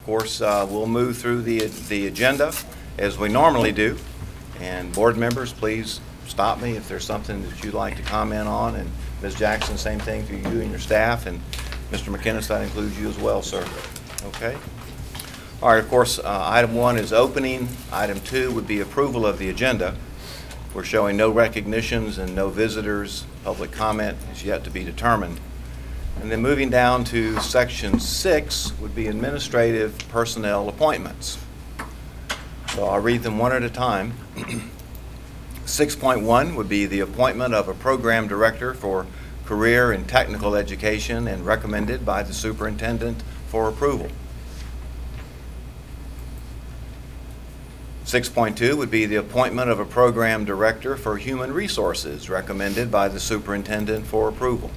Of course, we'll move through the agenda as we normally do. And board members, please stop me if there's something that you'd like to comment on. And Ms. Jackson, same thing for you and your staff. And Mr. McInnes, that includes you as well, sir. Okay. All right, of course, item 1 is opening. Item 2 would be approval of the agenda. We're showing no recognitions and no visitors. Public comment is yet to be determined. And then moving down to section 6 would be administrative personnel appointments. So I'll read them one at a time. 6.1 would be the appointment of a program director for career and technical education and recommended by the superintendent for approval. 6.2 would be the appointment of a program director for human resources recommended by the superintendent for approval.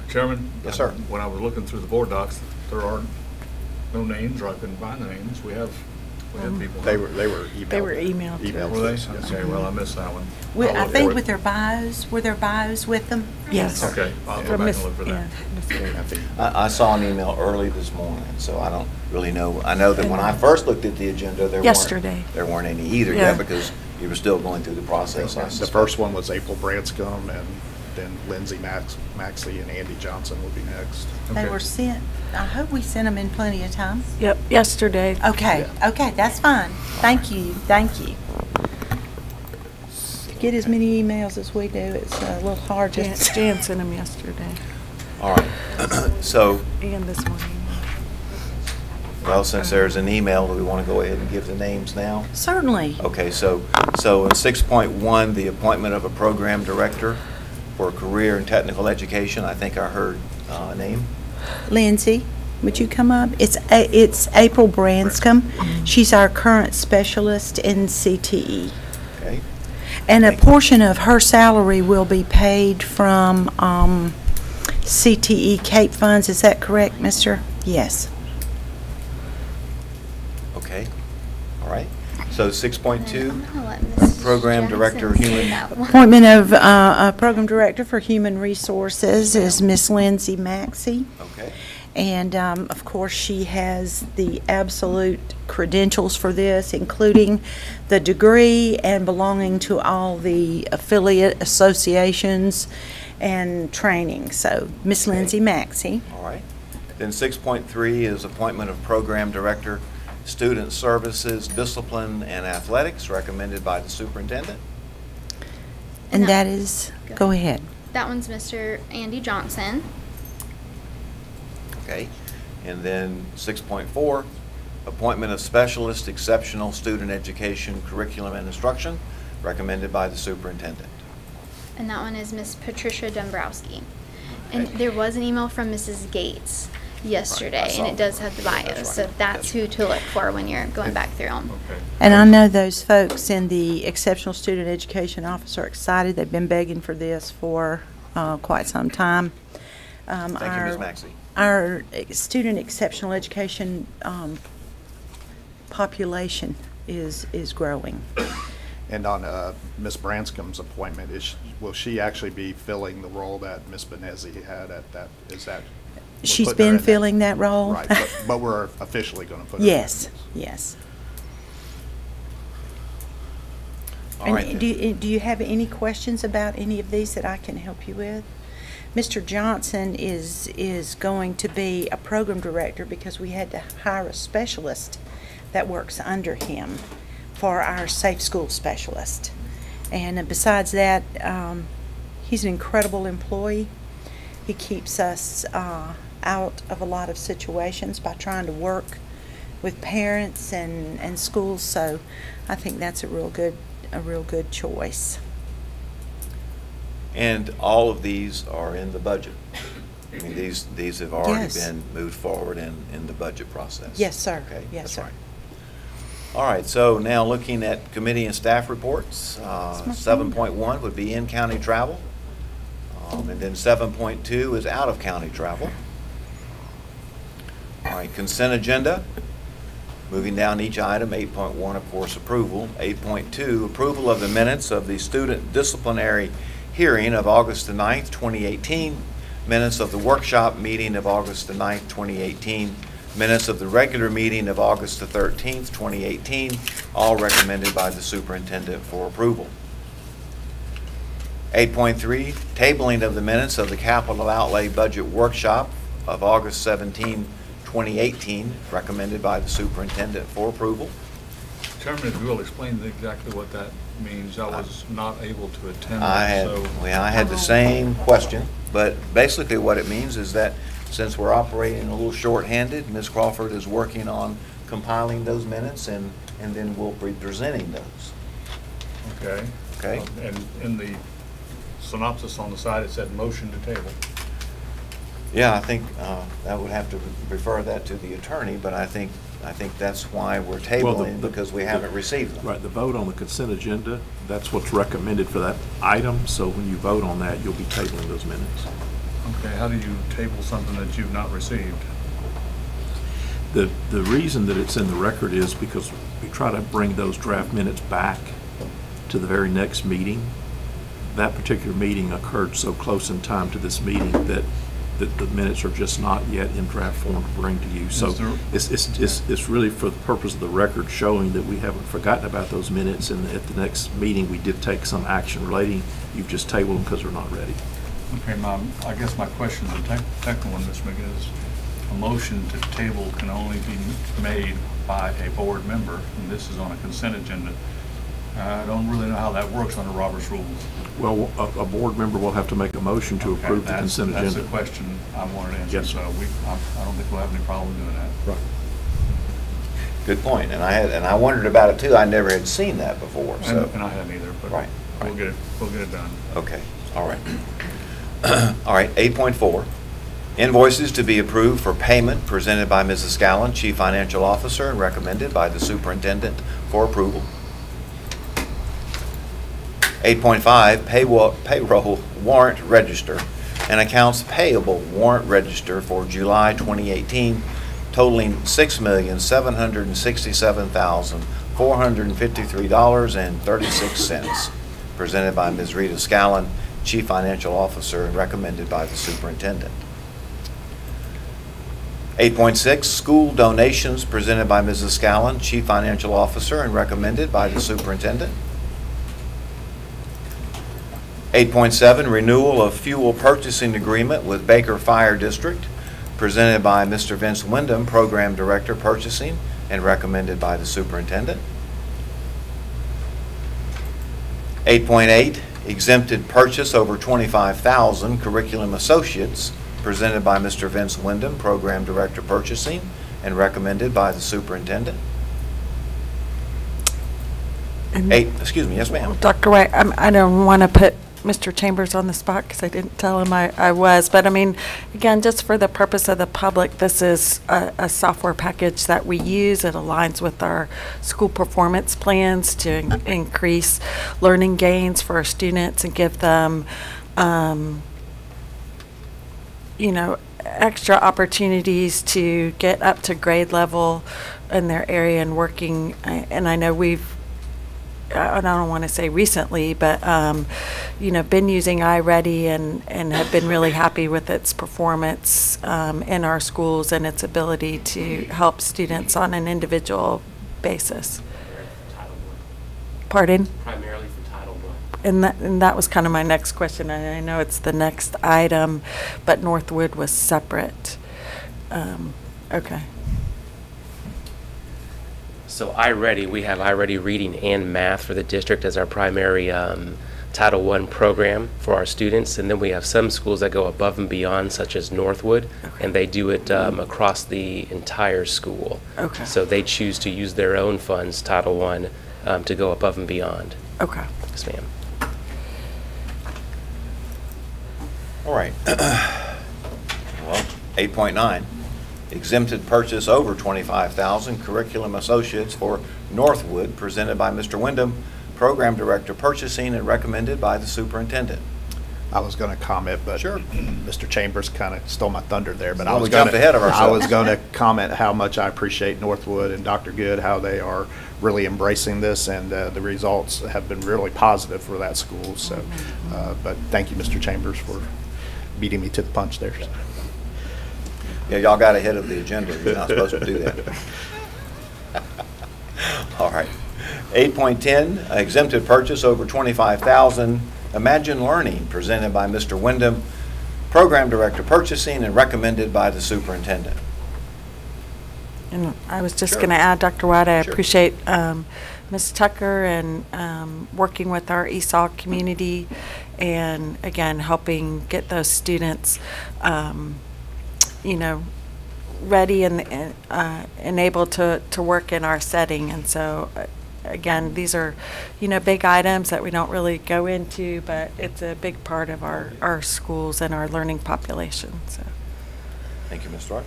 Chairman? Yes, sir. When I was looking through the board docs, there are no names, or I couldn't find the names. We had people. They were emailed. They were emailed to Were they? Yes. Okay, well, I missed that one. I I'll think look with for their bios, were their bios with them? Yes. it. Okay, I'll go From back Miss- and look for that. yeah, I think I saw an email early this morning, so I don't really know. I know that when I first looked at the agenda, Yesterday. there weren't any either Yeah. yet because you were still going through the process. I the suspect. first one was April Branscombe, and then Lindsay Maxey and Andy Johnson will be next. They Okay. were sent, I hope we sent them in plenty of time. Yep, yesterday. Okay, okay, that's fine. Thank you, thank you. To get as many emails as we do, it's a little hard just. Jan sent them yesterday All right. So, and this morning. well, since there's an email, do we want to go ahead and give the names now? Certainly. Okay, so in 6.1, the appointment of a program director for career and technical education, I think I heard a name. Lindsay, would you come up? It's April Branscombe. She's our current specialist in CTE. Okay. And a portion of her salary will be paid from CTE CAPE funds. Is that correct, Mr.? Yes. Okay. All right. So 6.2, I'm gonna let Ms. Program Jackson Director, say Human- that one. Appointment of a program director for human resources is Miss Lindsay Maxey. okay. And of course, she has the absolute credentials for this, including the degree and belonging to all the affiliate associations and training. So, Miss Okay. Lindsay Maxey. All right. Then 6.3 is appointment of program director, student services, discipline, and athletics, recommended by the superintendent. And No. that is, go ahead. That one's Mr. Andy Johnson. Okay. And then 6.4, appointment of specialist, exceptional student education, curriculum, and instruction, recommended by the superintendent. And that one is Miss Patricia Dombrowski. And Okay. there was an email from Mrs. Gates yesterday, Right, I saw and it does that. have the bios. That's right. So that's That's who to look for when you're going back through them. Okay. And I know those folks in the Exceptional Student Education Office are excited. They've been begging for this for quite some time. Thank you, Ms. Maxey. Our student exceptional education population is growing. And on Miss Branscombe's appointment, will she actually be filling the role that Miss Benezzi had at that? Is that? we're She's putting her been in filling that role? Right, but we're officially going to put her. Yes, yes. All right. And then. do you have any questions about any of these that I can help you with? Mr. Johnson is going to be a program director because we had to hire a specialist that works under him for our safe school specialist. And besides that, he's an incredible employee. He keeps us out of a lot of situations by trying to work with parents and schools, so I think that's a real good choice. And all of these are in the budget. I mean, these have already Yes. been moved forward in the budget process. Yes, sir. Okay, Yes, that's sir. right. All right, so now looking at committee and staff reports, my 7.1 would be in-county travel. And then 7.2 is out-of-county travel. All right, consent agenda. Moving down each item, 8.1, of course, approval. 8.2, approval of the minutes of the student disciplinary hearing of August the 9th, 2018, minutes of the workshop meeting of August the 9th, 2018, Minutes of the regular meeting of August the 13th, 2018, all recommended by the superintendent for approval. 8.3, tabling of the minutes of the capital outlay budget workshop of August 17, 2018, recommended by the superintendent for approval. Chairman, if you will explain exactly what that means. I was not able to attend I that, had, so. well, I had the same question, but basically what it means is that since we're operating a little shorthanded, Ms. Crawford is working on compiling those minutes, and then we'll be presenting those. Okay. Okay. And in the synopsis on the side, it said motion to table. Yeah, I think I would have to refer that to the attorney, but I think that's why we're tabling, because we haven't received them. Right, the vote on the consent agenda, that's what's recommended for that item, so when you vote on that, you'll be tabling those minutes. Okay, how do you table something that you've not received? The reason that it's in the record is because we try to bring those draft minutes back to the very next meeting. That particular meeting occurred so close in time to this meeting that the minutes are just not yet in draft form to bring to you. So it's really for the purpose of the record, showing that we haven't forgotten about those minutes, and at the next meeting, we did take some action relating. You've just tabled them because they're not ready. Okay, I guess my question is a technical one, Ms. McGinnis. A motion to table can only be made by a board member, and this is on a consent agenda. I don't really know how that works under Robert's rules. Well, a board member will have to make a motion to approve the consent agenda. That's the question I wanted to answer, Yes. so I don't think we'll have any problem doing that. Right. Good point, and I wondered about it too. I never had seen that before, so. And I hadn't either, but Right, we'll get it done. Okay, all right. All right, 8.4, invoices to be approved for payment presented by Mrs. Scallon, Chief Financial Officer, and recommended by the superintendent for approval. 8.5, payroll warrant register and accounts payable warrant register for July 2018 totaling $6,767,453.36, presented by Ms. Rita Scallon, Chief Financial Officer, and recommended by the superintendent. 8.6, school donations presented by Mrs. Scallon, Chief Financial Officer, and recommended by the superintendent. 8.7, renewal of fuel purchasing agreement with Baker Fire District, presented by Mr. Vince Wyndham, Program Director Purchasing, and recommended by the superintendent. 8.8, exempted purchase over $25,000 curriculum associates, presented by Mr. Vince Wyndham, Program Director Purchasing, and recommended by the superintendent. Excuse me, yes ma'am. Dr. White, I don't want to put Mr. Chambers on the spot because I didn't tell him I was, but I mean, again, just for the purpose of the public, this is a software package that we use. It aligns with our school performance plans to increase learning gains for our students and give them, you know, extra opportunities to get up to grade level in their area and working. And I know I don't want to say recently, but you know, been using iReady and have been really happy with its performance in our schools and its ability to help students on an individual basis. Pardon? Primarily for Title I. And that was kind of my next question. I know it's the next item, but Northwood was separate. Okay. So iReady, we have iReady Reading and Math for the district as our primary Title I program for our students, and then we have some schools that go above and beyond, such as Northwood, and they do it across the entire school. Okay. So they choose to use their own funds, Title I, to go above and beyond. Okay. Yes, ma'am. All right. Well, 8.9, exempted purchase over $25,000 curriculum associates for Northwood, presented by Mr. Wyndham, Program Director Purchasing, and recommended by the superintendent. I was going to comment, but Sure. Mr. Chambers kind of stole my thunder there. But Well, I was we jumped gonna- ahead of I ourselves. was going to comment how much I appreciate Northwood and Dr. Good, how they are really embracing this, and the results have been really positive for that school. So, but thank you, Mr. Chambers, for beating me to the punch there. Yeah, y'all got ahead of the agenda. You're not supposed to do that. All right. 8.10, exempted purchase over $25,000. Imagine Learning, presented by Mr. Wyndham, Program Director Purchasing, and recommended by the Superintendent. And I was just Sure. going to add, Dr. White, I Sure. appreciate Ms. Tucker and working with our ESOL community and, again, helping get those students, ready and able to work in our setting. And so, again, these are, big items that we don't really go into, but it's a big part of our schools and our learning population. So. Thank you, Ms. Thrush.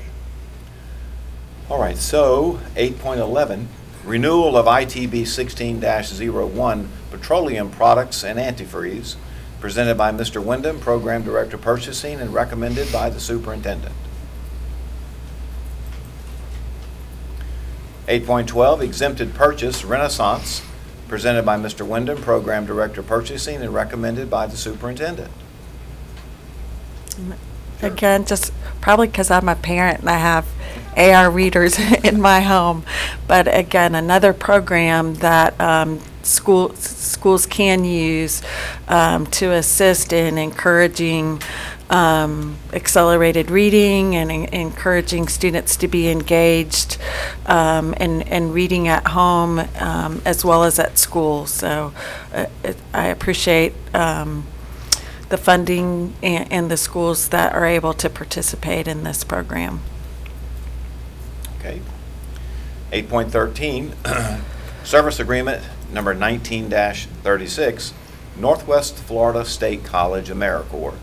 All right, so 8.11, renewal of ITB 16-01 petroleum products and antifreeze, presented by Mr. Wyndham, Program Director Purchasing, and recommended by the Superintendent. 8.12, exempted purchase Renaissance, presented by Mr. Wyndham, Program Director Purchasing, and recommended by the Superintendent. Again, just probably because I'm a parent and I have AR readers in my home. But again, another program that schools can use to assist in encouraging accelerated reading and encouraging students to be engaged in reading at home as well as at school. So I appreciate the funding and the schools that are able to participate in this program. Okay. 8.13, service agreement number 19-36, Northwest Florida State College AmeriCorps,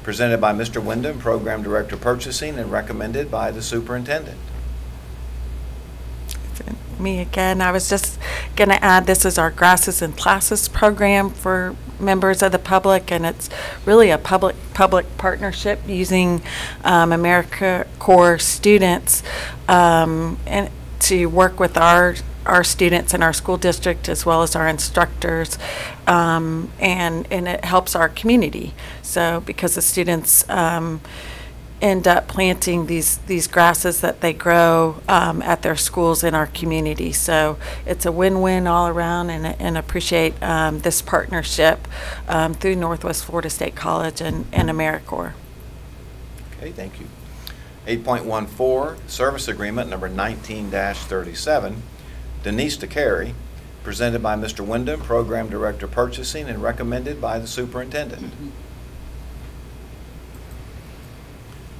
presented by Mr. Wyndham, Program Director Purchasing, and recommended by the Superintendent. Me again. I was just going to add, this is our Grasses and Classes program for members of the public, and it's really a public partnership using AmeriCorps students and to work with our students in our school district as well as our instructors, and it helps our community. So because the students end up planting these grasses that they grow at their schools in our community. So it's a win-win all around, and appreciate this partnership through Northwest Florida State College and AmeriCorps. Okay, thank you. 8.14, service agreement number 19-37, Denise DeCary, presented by Mr. Wyndham, Program Director Purchasing, and recommended by the Superintendent.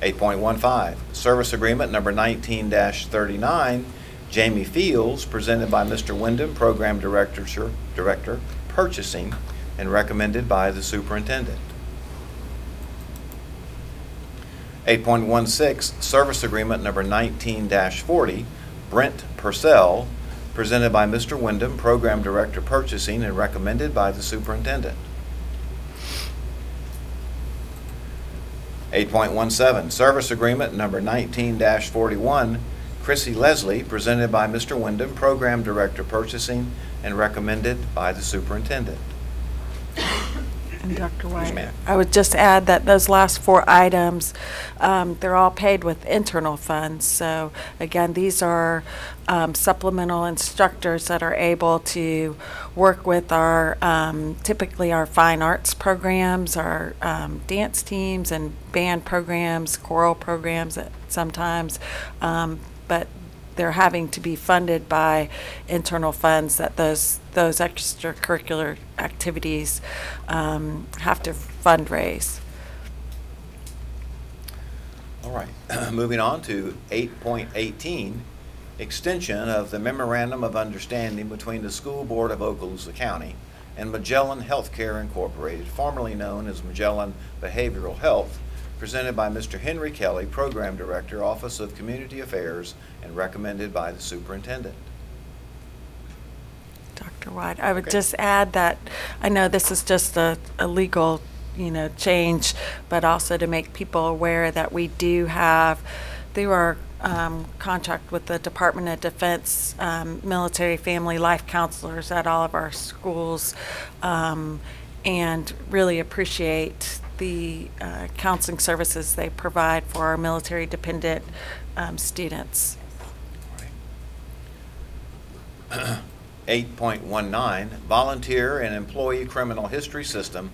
8.15, service agreement number 19-39, Jamie Fields, presented by Mr. Wyndham, Program Director Purchasing, and recommended by the Superintendent. 8.16, service agreement number 19-40, Brent Purcell, presented by Mr. Wyndham, Program Director Purchasing, and recommended by the Superintendent. 8.17, service agreement number 19-41, Chrissy Leslie, presented by Mr. Wyndham, Program Director Purchasing, and recommended by the Superintendent. And Dr. Yes, White, ma'am. I would just add that those last 4 items, they're all paid with internal funds. So again, these are supplemental instructors that are able to work with our, typically our fine arts programs, our dance teams and band programs, choral programs sometimes, but they're having to be funded by internal funds that those extracurricular activities have to fundraise. All right, moving on to 8.18, extension of the Memorandum of Understanding between the School Board of Okaloosa County and Magellan Healthcare Incorporated, formerly known as Magellan Behavioral Health, presented by Mr. Henry Kelly, Program Director, Office of Community Affairs, and recommended by the Superintendent. Dr. White, I would Okay. just add that I know this is just a legal, change, but also to make people aware that we do have, through our contract with the Department of Defense, military family life counselors at all of our schools, and really appreciate the counseling services they provide for our military-dependent students. 8.19, Volunteer and Employee Criminal History System,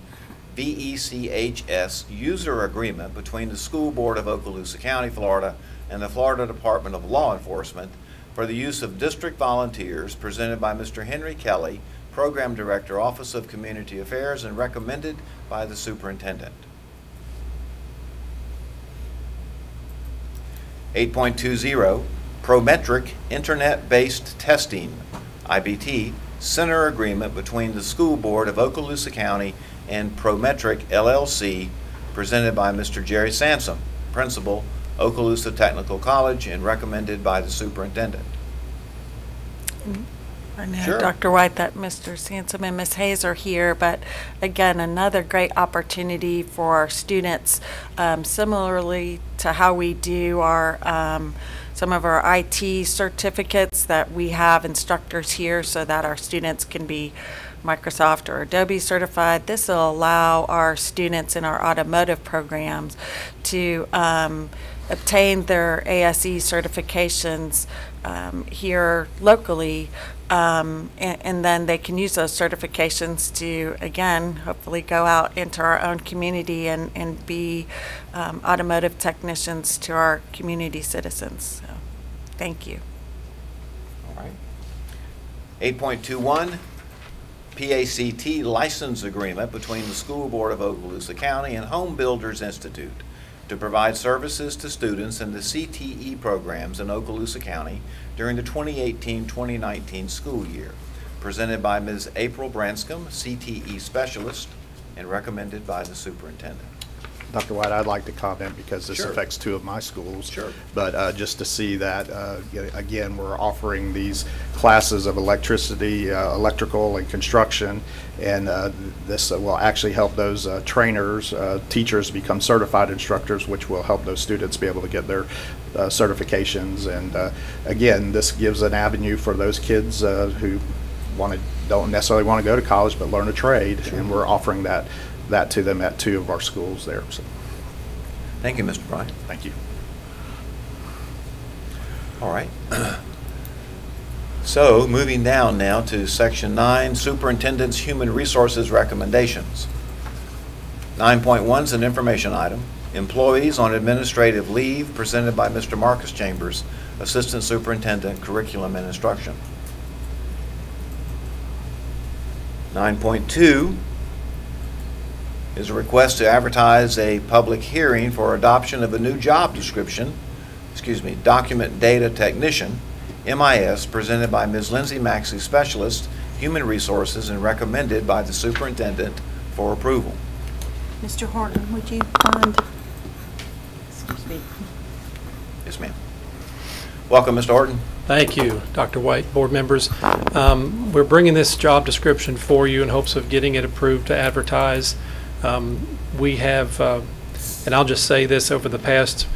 VECHS, user agreement between the School Board of Okaloosa County, Florida, and the Florida Department of Law Enforcement for the use of district volunteers, presented by Mr. Henry Kelly, Program Director, Office of Community Affairs, and recommended by the Superintendent. 8.20, Prometric Internet-Based Testing, IBT, Center Agreement between the School Board of Okaloosa County and Prometric LLC, presented by Mr. Jerry Sansom, Principal, Okaloosa Technical College, and recommended by the Superintendent. I know, Sure. Dr. White, that Mr. Sansom and Ms. Hayes are here, but again, another great opportunity for our students, similarly to how we do our some of our IT certificates, that we have instructors here so that our students can be Microsoft or Adobe certified. This will allow our students in our automotive programs to obtain their ASE certifications here locally, and then they can use those certifications to, again, hopefully go out into our own community and be automotive technicians to our community citizens. So, thank you. All right. 8.21, PACT license agreement between the School Board of Okaloosa County and Home Builders Institute to provide services to students in the CTE programs in Okaloosa County during the 2018-2019 school year, presented by Ms. April Branscombe, CTE Specialist, and recommended by the Superintendent. Dr. White, I'd like to comment because this Sure. affects two of my schools. Sure. But just to see that, again, we're offering these classes of electricity, electrical, and construction, and this will actually help those trainers, teachers become certified instructors, which will help those students be able to get their certifications. And again, this gives an avenue for those kids who don't necessarily want to go to college but learn a trade, and we're offering that to them at two of our schools there. So, Thank you, Mr. Bryant. thank you. All right. So, moving down now to Section 9, Superintendent's Human Resources Recommendations. 9.1 is an information item. Employees on administrative leave, presented by Mr. Marcus Chambers, Assistant Superintendent, Curriculum and Instruction. 9.2 is a request to advertise a public hearing for adoption of a new job description, Document Data Technician, MIS, presented by Ms. Lindsay Maxey, Specialist, Human Resources, and recommended by the Superintendent for approval. Mr. Horton, would you mind? Excuse me. Yes, ma'am. Welcome, Mr. Horton. Thank you, Dr. White, board members. We're bringing this job description for you in hopes of getting it approved to advertise. We have, and I'll just say this, over the past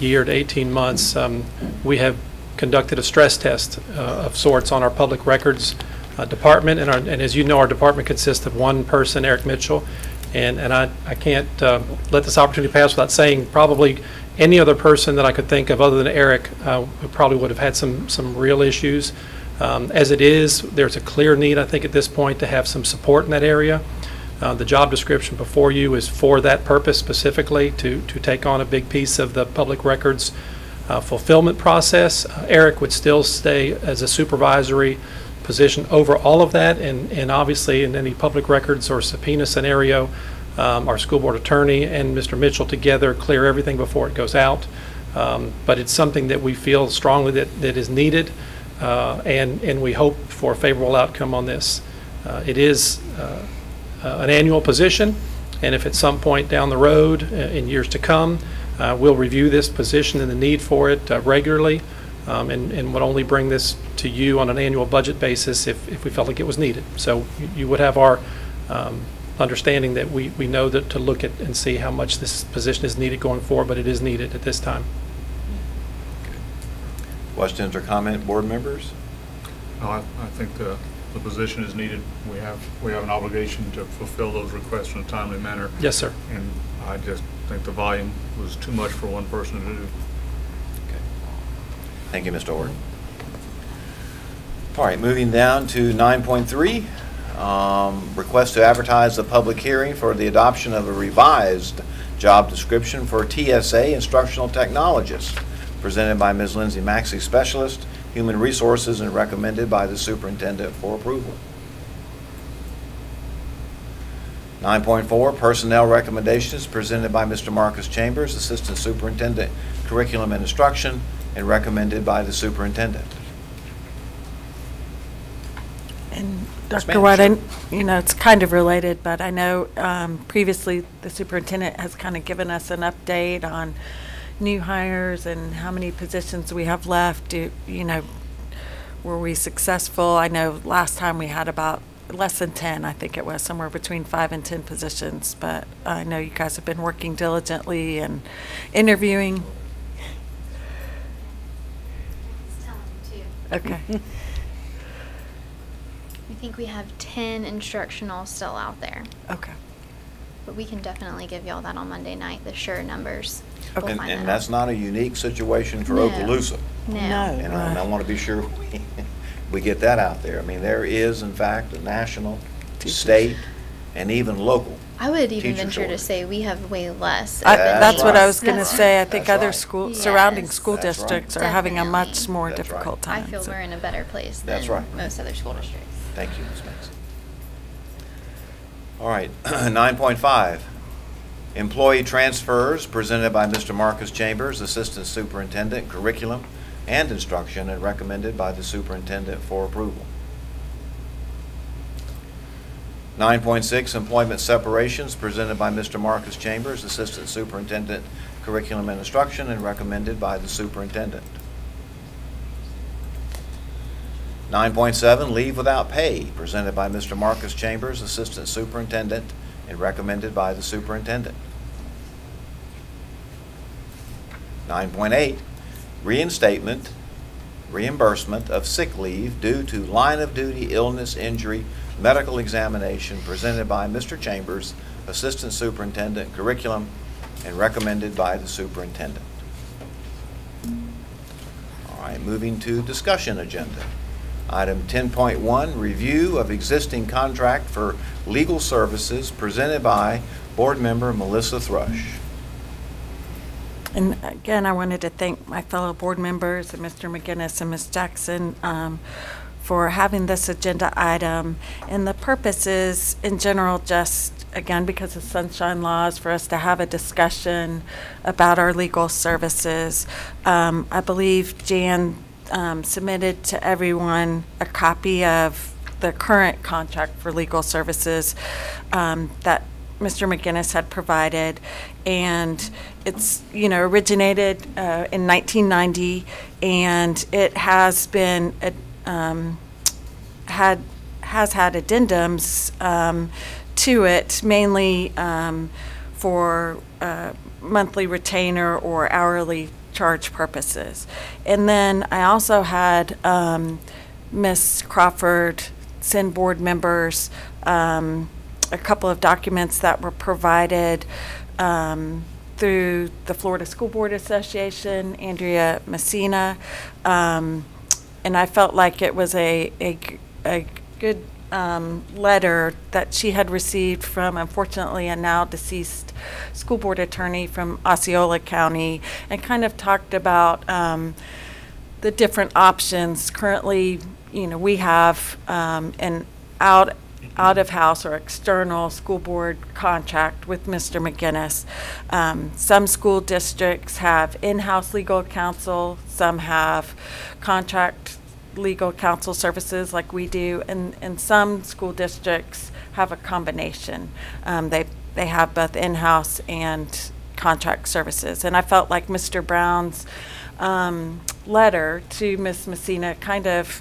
year to 18 months, we have conducted a stress test of sorts on our public records department, and as you know, our department consists of one person, Eric Mitchell, and I can't let this opportunity pass without saying probably any other person that I could think of other than Eric who probably would have had some real issues. As it is, there's a clear need, I think, at this point to have some support in that area. The job description before you is for that purpose specifically, to take on a big piece of the public records fulfillment process. Eric would still stay as a supervisory position over all of that, and obviously in any public records or subpoena scenario, our school board attorney and Mr. Mitchell together clear everything before it goes out. But it's something that we feel strongly that is needed, and we hope for a favorable outcome on this. It is an annual position, and if at some point down the road in years to come, we'll review this position and the need for it regularly, and would only bring this to you on an annual budget basis if we felt like it was needed. So you would have our understanding that we know that to look at and see how much this position is needed going forward, but it is needed at this time. Questions or comment, board members? No, I think the the position is needed. We have an obligation to fulfill those requests in a timely manner. Yes, sir. And I just think the volume was too much for one person to do. Okay. Thank you, Mr. Orton. All right, moving down to 9.3, request to advertise the public hearing for the adoption of a revised job description for TSA instructional technologist, presented by Ms. Lindsay Maxey, Specialist, Human Resources, and recommended by the Superintendent for approval. 9.4, personnel recommendations, presented by Mr. Marcus Chambers, Assistant Superintendent, Curriculum and Instruction, and recommended by the Superintendent. And Yes, Dr. ma'am, White, sure. you know, it's kind of related, but I know previously the superintendent has kind of given us an update on new hires and how many positions we have left. You know, were we successful? I know last time we had about less than 10, I think it was, somewhere between 5 and 10 positions, but I know you guys have been working diligently and interviewing. Okay. I think we have 10 instructional still out there, Okay. but we can definitely give y'all that on Monday night, the sure numbers. We'll And, find and that that's out. not a unique situation for No. Okaloosa. No. And I want to be sure we get that out there. I mean, there is, in fact, a national, state, and even local. I would even teacher venture to shortage. say we have way less. That's what I was going to That's say. I right. think That's other right. school, Yes. surrounding school That's right. districts are having a much Definitely. more That's right. difficult I time. feel so- we're in a better place That's than right. most other school districts. Thank you, Ms. Maxey. All right, 9.5, employee transfers, presented by Mr. Marcus Chambers, Assistant Superintendent, Curriculum and Instruction, and recommended by the Superintendent for approval. 9.6, employment separations, presented by Mr. Marcus Chambers, Assistant Superintendent, Curriculum and Instruction, and recommended by the Superintendent. 9.7, leave without pay, presented by Mr. Marcus Chambers, Assistant Superintendent, and recommended by the Superintendent. 9.8, reinstatement, reimbursement of sick leave due to line-of-duty illness, injury, medical examination, presented by Mr. Chambers, Assistant Superintendent, Curriculum, and recommended by the Superintendent. All right, moving to discussion agenda. Item 10.1, review of existing contract for legal services, presented by Board Member Melissa Thrush. And again, I wanted to thank my fellow board members and Mr. McGinnis and Ms. Jackson for having this agenda item. And the purpose is, in general, just, again, because of sunshine laws, for us to have a discussion about our legal services. I believe Jan submitted to everyone a copy of the current contract for legal services that Mr. McGinnis had provided, and it's, you know, originated in 1990, and it has been had addendums to it, mainly for monthly retainer or hourly charge purposes. And then I also had Ms. Crawford send board members a couple of documents that were provided through the Florida School Board Association, Andrea Messina, and I felt like it was a good letter that she had received from, unfortunately, a now deceased school board attorney from Osceola County, and kind of talked about the different options. Currently, you know, we have an out-of-house or external school board contract with Mr. McGinnis. Some school districts have in-house legal counsel, some have contract legal counsel services like we do, and some school districts have a combination. They have both in-house and contract services. And I felt like Mr. Brown's letter to Ms. Messina kind of,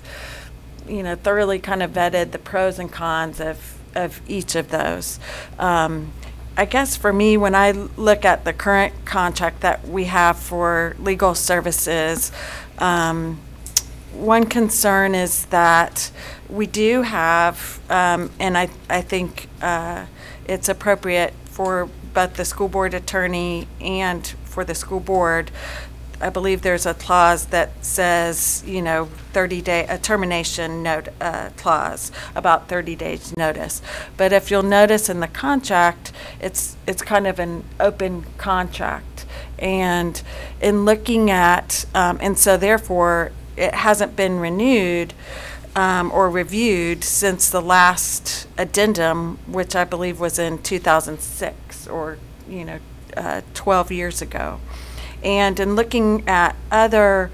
you know, thoroughly kind of vetted the pros and cons of each of those. I guess for me, when I look at the current contract that we have for legal services, one concern is that we do have, and I think it's appropriate for both the school board attorney and for the school board. I believe there's a clause that says, 30-day, a termination note clause about 30 days notice. But if you'll notice in the contract, it's kind of an open contract. And in looking at, and so therefore, it hasn't been renewed or reviewed since the last addendum, which I believe was in 2006 or, 12 years ago. And in looking at other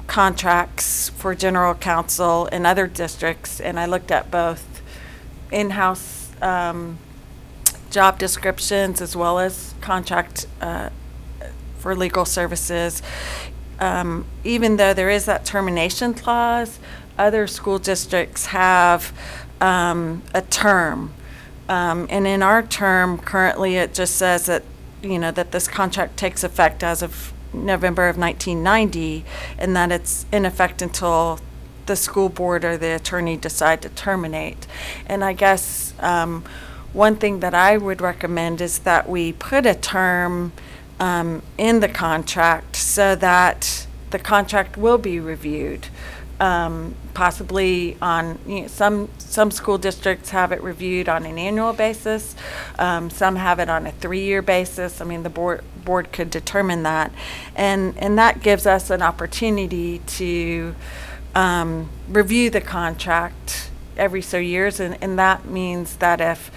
contracts for general counsel in other districts, and I looked at both in-house job descriptions as well as contract for legal services, even though there is that termination clause, other school districts have a term. And in our term, currently, it just says that that this contract takes effect as of November of 1990, and that it's in effect until the school board or the attorney decide to terminate. And I guess one thing that I would recommend is that we put a term in the contract so that the contract will be reviewed. Possibly on some school districts have it reviewed on an annual basis. Some have it on a 3-year basis. I mean, the board could determine that, and that gives us an opportunity to review the contract every so years, and that means that if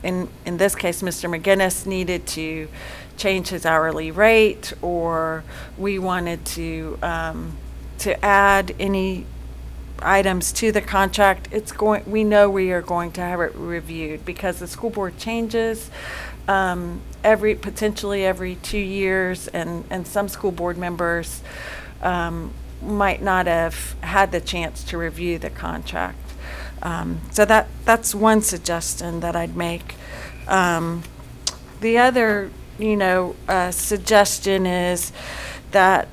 in this case Mr. McGinnis needed to change his hourly rate, or we wanted to add any items to the contract, we know we are going to have it reviewed, because the school board changes potentially every 2 years, and some school board members might not have had the chance to review the contract. So that's one suggestion that I'd make. The other suggestion is that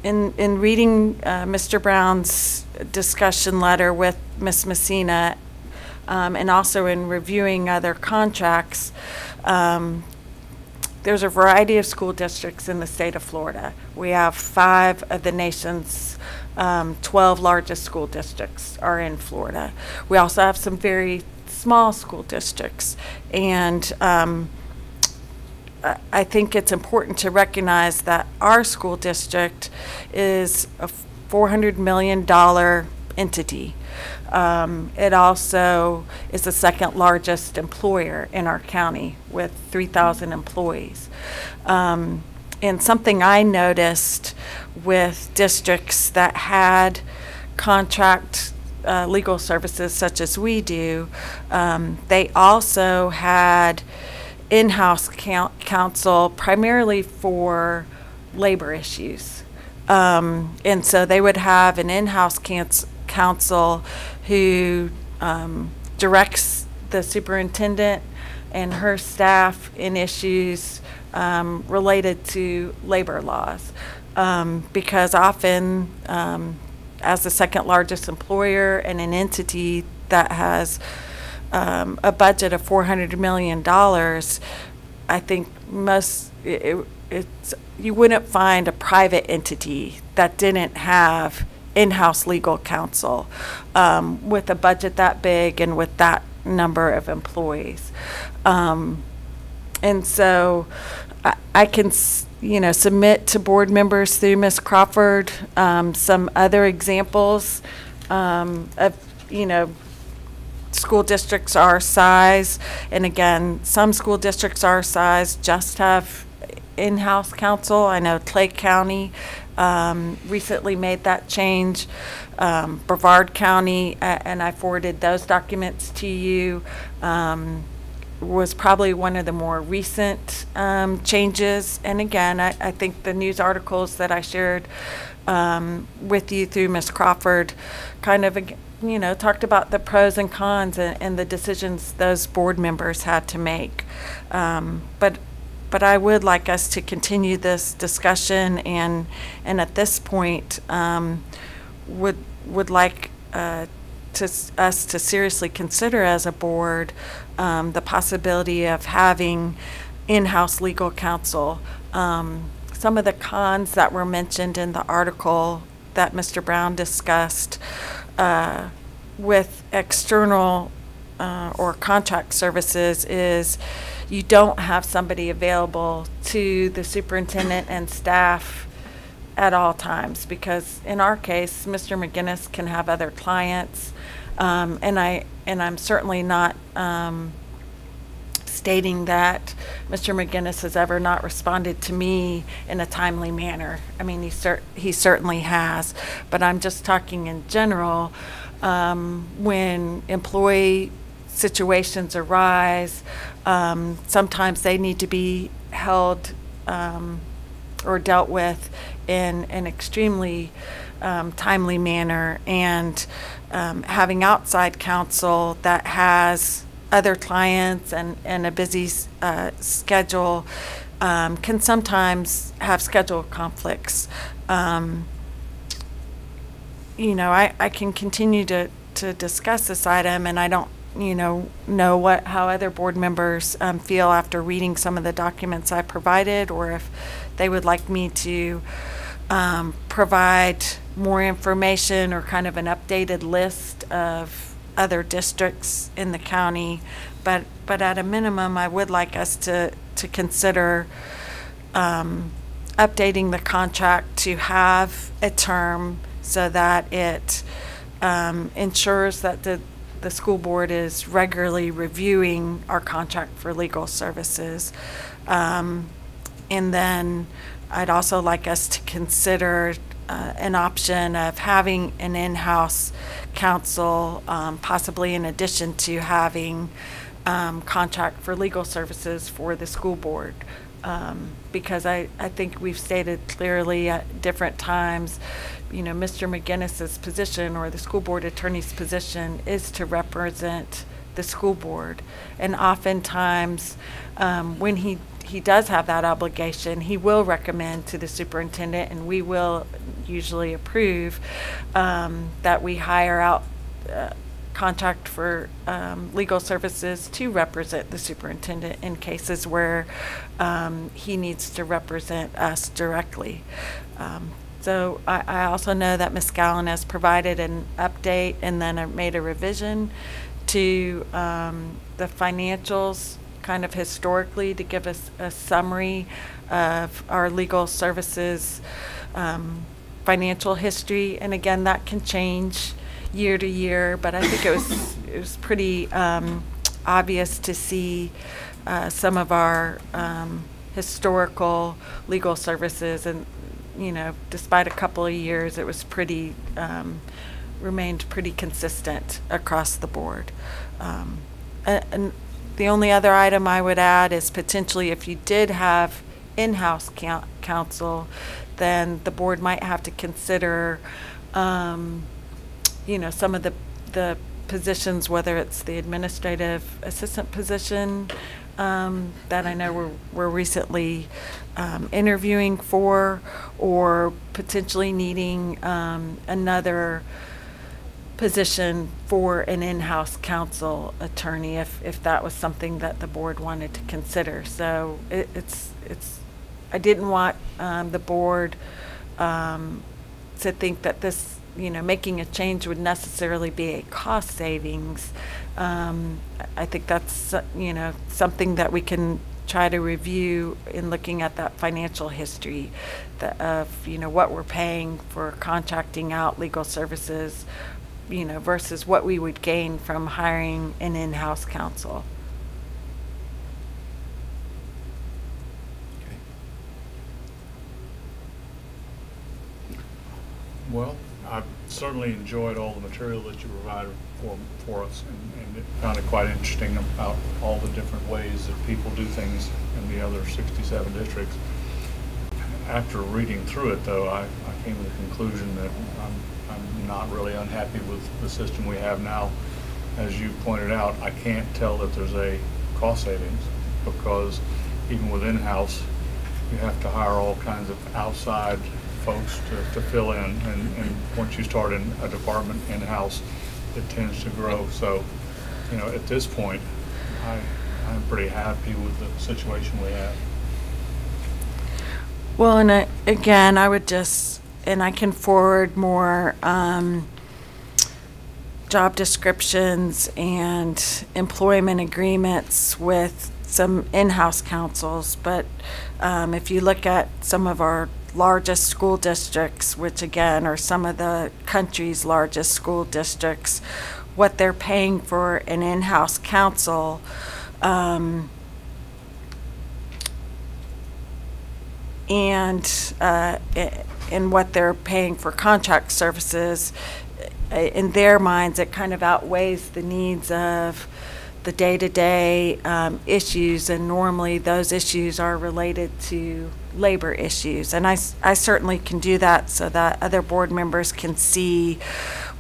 in reading Mr. Brown's discussion letter with Ms. Messina, and also in reviewing other contracts, there's a variety of school districts in the state of Florida. We have 5 of the nation's 12 largest school districts are in Florida. We also have some very small school districts, and I think it's important to recognize that our school district is a $400 million entity. It also is the second largest employer in our county with 3,000 employees. And something I noticed with districts that had contract legal services such as we do, they also had in-house counsel primarily for labor issues. And so they would have an in-house counsel who directs the superintendent and her staff in issues related to labor laws. Because often, as the second largest employer and an entity that has a budget of $400 million, I think you wouldn't find a private entity that didn't have in-house legal counsel with a budget that big and with that number of employees. And so I can submit to board members through Ms. Crawford some other examples of school districts our size, and again, some school districts our size just have in-house counsel. I know Clay County recently made that change. Brevard County, and I forwarded those documents to you, was probably one of the more recent changes. And again, I think the news articles that I shared with you through Ms. Crawford kind of talked about the pros and cons and the decisions those board members had to make. But but I would like us to continue this discussion, and at this point, would like us to seriously consider as a board the possibility of having in-house legal counsel. Some of the cons that were mentioned in the article that Mr. Brown discussed with external or contract services is you don't have somebody available to the superintendent and staff at all times, because in our case, Mr. McGinnis can have other clients, and I'm certainly not stating that Mr. McGinnis has ever not responded to me in a timely manner. I mean, he certainly has, but I'm just talking in general. When employee situations arise, sometimes they need to be held or dealt with in an extremely timely manner, and having outside counsel that has other clients and a busy schedule can sometimes have schedule conflicts. You know, I can continue to discuss this item, and I don't know how other board members feel after reading some of the documents I provided, or if they would like me to provide more information or kind of an updated list of other districts in the county. But at a minimum, I would like us to consider updating the contract to have a term so that it ensures that the school board is regularly reviewing our contract for legal services. And then I'd also like us to consider an option of having an in-house counsel, possibly in addition to having contract for legal services for the school board. Because I think we've stated clearly at different times, Mr. McGinnis's position or the school board attorney's position is to represent the school board. And oftentimes, when he does have that obligation, he will recommend to the superintendent, and we will usually approve that we hire out contract for legal services to represent the superintendent in cases where he needs to represent us directly. So I also know that Ms. Gallen has provided an update and then made a revision to the financials kind of historically to give us a summary of our legal services financial history. And again, that can change year to year, but I think it was pretty obvious to see some of our historical legal services, and despite a couple of years, it was pretty remained pretty consistent across the board. And the only other item I would add is potentially if you did have in-house counsel, then the board might have to consider some of the positions, whether it's the administrative assistant position that I know we're recently interviewing for, or potentially needing another position for an in-house counsel attorney if that was something that the board wanted to consider. So I didn't want the board to think that this, making a change would necessarily be a cost savings. I think that's, something that we can try to review in looking at that financial history of, what we're paying for contracting out legal services, versus what we would gain from hiring an in-house counsel. Well, I've certainly enjoyed all the material that you provided for us, and it found it quite interesting about all the different ways that people do things in the other 67 districts. After reading through it, though, I came to the conclusion that I'm not really unhappy with the system we have now. As you pointed out, I can't tell that there's a cost savings, because even with in-house, you have to hire all kinds of outside folks to fill in, and once you start in a department in-house, it tends to grow. So, you know, at this point, I'm pretty happy with the situation we have. Well, and again, I would just, and I can forward more job descriptions and employment agreements with some in-house counsels, but if you look at some of our largest school districts, which again are some of the country's largest school districts, what they're paying for an in-house counsel, and what they're paying for contract services, in their minds, it kind of outweighs the needs of the day-to-day issues, and normally those issues are related to labor issues. And I certainly can do that so that other board members can see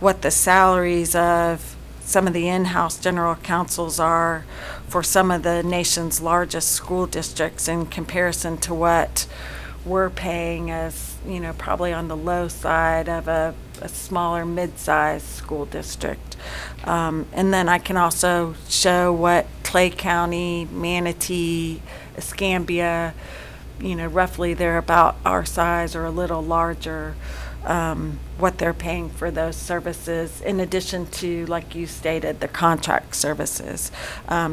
what the salaries of some of the in-house general counsels are for some of the nation's largest school districts in comparison to what we're paying as, you know, probably on the low side of a smaller mid-sized school district. And then I can also show what Clay County, Manatee, Escambia, you know, roughly they're about our size or a little larger, what they're paying for those services, in addition to, like you stated, the contract services.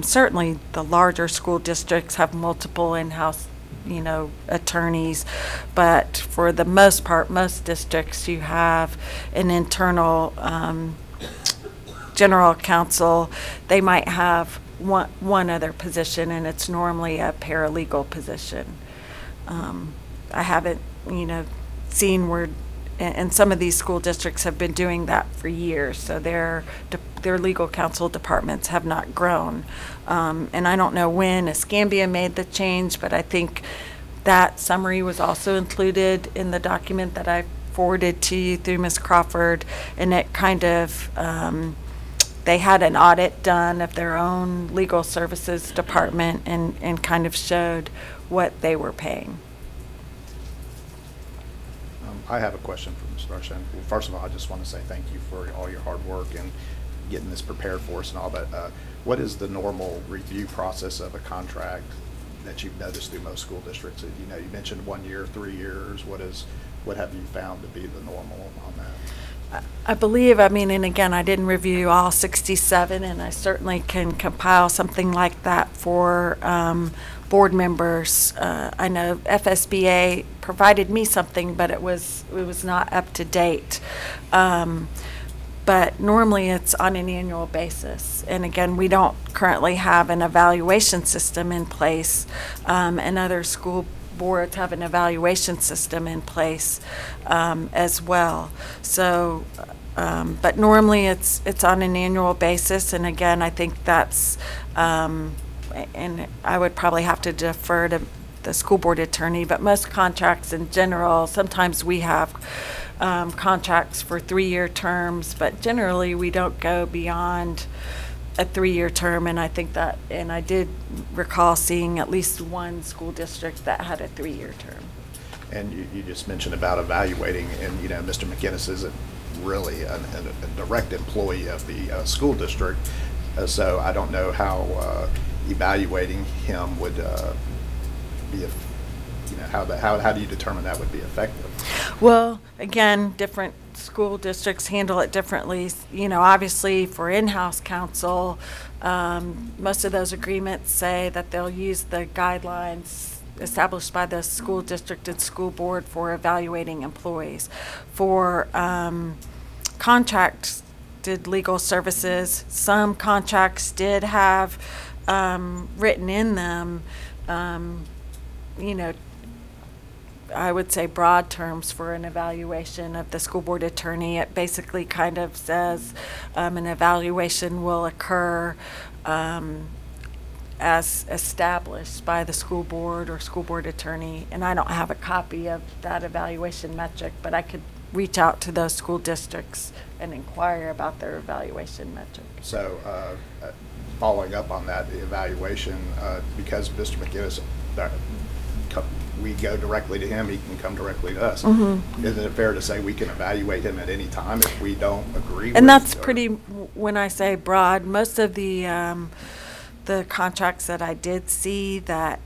Certainly the larger school districts have multiple in-house, you know, attorneys, but for the most part, most districts, you have an internal general counsel. They might have one other position, and it's normally a paralegal position. I haven't, you know, seen where, and some of these school districts have been doing that for years, so their legal counsel departments have not grown. And I don't know when Escambia made the change, but I think that summary was also included in the document that I forwarded to you through Ms. Crawford, and it kind of, they had an audit done of their own legal services department and kind of showed what they were paying. I have a question for Ms. Marshan. Well, first of all, I just want to say thank you for all your hard work and getting this prepared for us and all that. What is the normal review process of a contract that you've noticed through most school districts? You know, you mentioned 1 year, 3 years. What have you found to be the normal on that? I believe, I mean, and again, I didn't review all 67, and I certainly can compile something like that for board members. I know FSBA provided me something, but it was not up to date. But normally it's on an annual basis. And again, we don't currently have an evaluation system in place, and other school boards have an evaluation system in place as well. So, but normally it's on an annual basis, and again, I think that's, and I would probably have to defer to the school board attorney, but most contracts in general, sometimes we have contracts for 3-year terms, but generally we don't go beyond a 3-year term, and I think that, and I did recall seeing at least one school district that had a 3-year term. And you just mentioned about evaluating, and you know, Mr. McInnes isn't really a direct employee of the school district, so I don't know how evaluating him would be, you know, how do you determine that would be effective? Well, again, different school districts handle it differently. You know, obviously for in-house counsel, most of those agreements say that they'll use the guidelines established by the school district and school board for evaluating employees. For contracted legal services, some contracts did have written in them, you know, I would say broad terms for an evaluation of the school board attorney. It basically kind of says an evaluation will occur as established by the school board or school board attorney. And I don't have a copy of that evaluation metric, but I could reach out to those school districts and inquire about their evaluation metric. So following up on that, the evaluation, because Mr. McGinnis, we go directly to him, he can come directly to us. Mm-hmm. Isn't it fair to say we can evaluate him at any time if we don't agree with? And that's or- pretty, when I say broad, most of the contracts that I did see that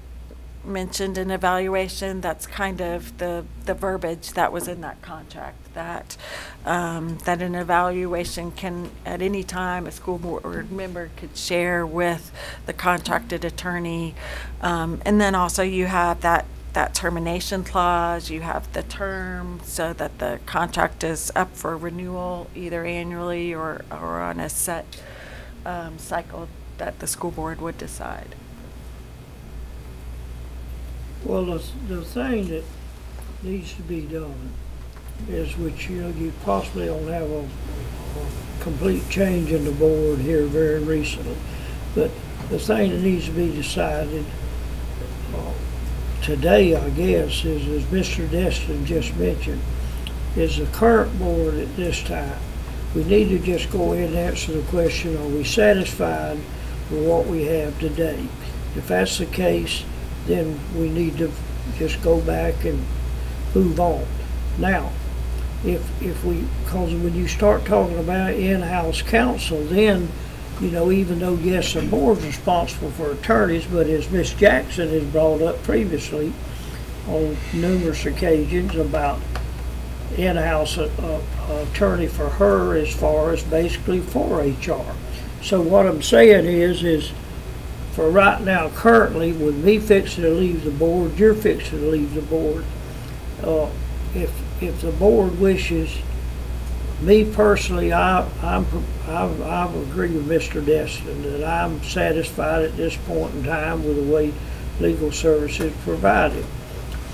mentioned an evaluation, that's kind of the verbiage that was in that contract, that that an evaluation can, at any time, a school board member could share with the contracted attorney. And then also you have that termination clause, you have the term so that the contract is up for renewal either annually or on a set cycle that the school board would decide. Well, the thing that needs to be done is, which, you possibly don't have a complete change in the board here very recently, but the thing that needs to be decided today, I guess, is, as Mr. Destin just mentioned, is the current board at this time. We need to just go ahead and answer the question, are we satisfied with what we have today? If that's the case, then we need to just go back and move on. Now, if we, because when you start talking about in-house counsel, then, even though, yes, the board's responsible for attorneys, but as Ms. Jackson has brought up previously on numerous occasions about in-house attorney for her as far as basically for HR. So what I'm saying is for right now, currently, with me fixing to leave the board, you're fixing to leave the board, if the board wishes, me personally, I agree with Mr. Destin that I'm satisfied at this point in time with the way legal services provided.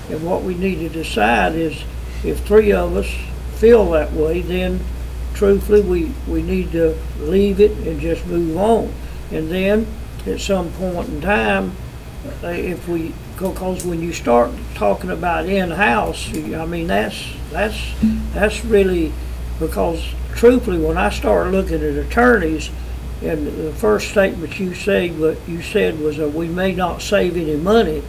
And what we need to decide is, if three of us feel that way, then truthfully, we need to leave it and just move on. And then, at some point in time, because when you start talking about in-house, I mean, that's really, because truthfully, when I start looking at attorneys, and the first statement you said was that we may not save any money.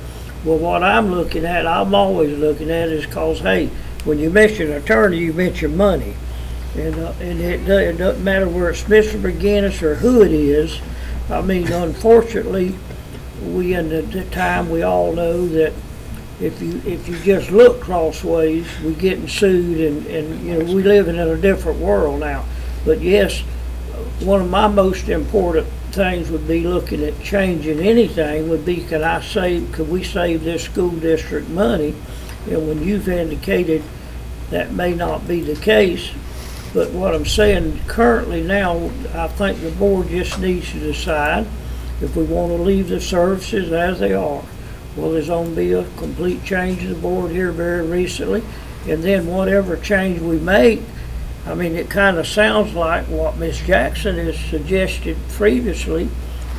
Well, what I'm always looking at is, because, hey, when you mention attorney, you mention money. And it doesn't matter where it's Mr. McGinnis or who it is. I mean, unfortunately, in the time, we all know that if you just look crossways, we're getting sued, and we live in a different world now. But yes, one of my most important things would be looking at changing anything would be, could we save this school district money? And when you've indicated that may not be the case, but what I'm saying currently now, I think the board just needs to decide if we want to leave the services as they are. Well, there's going to be a complete change of the board here very recently, and then whatever change we make, I mean, it kind of sounds like what Ms. Jackson has suggested previously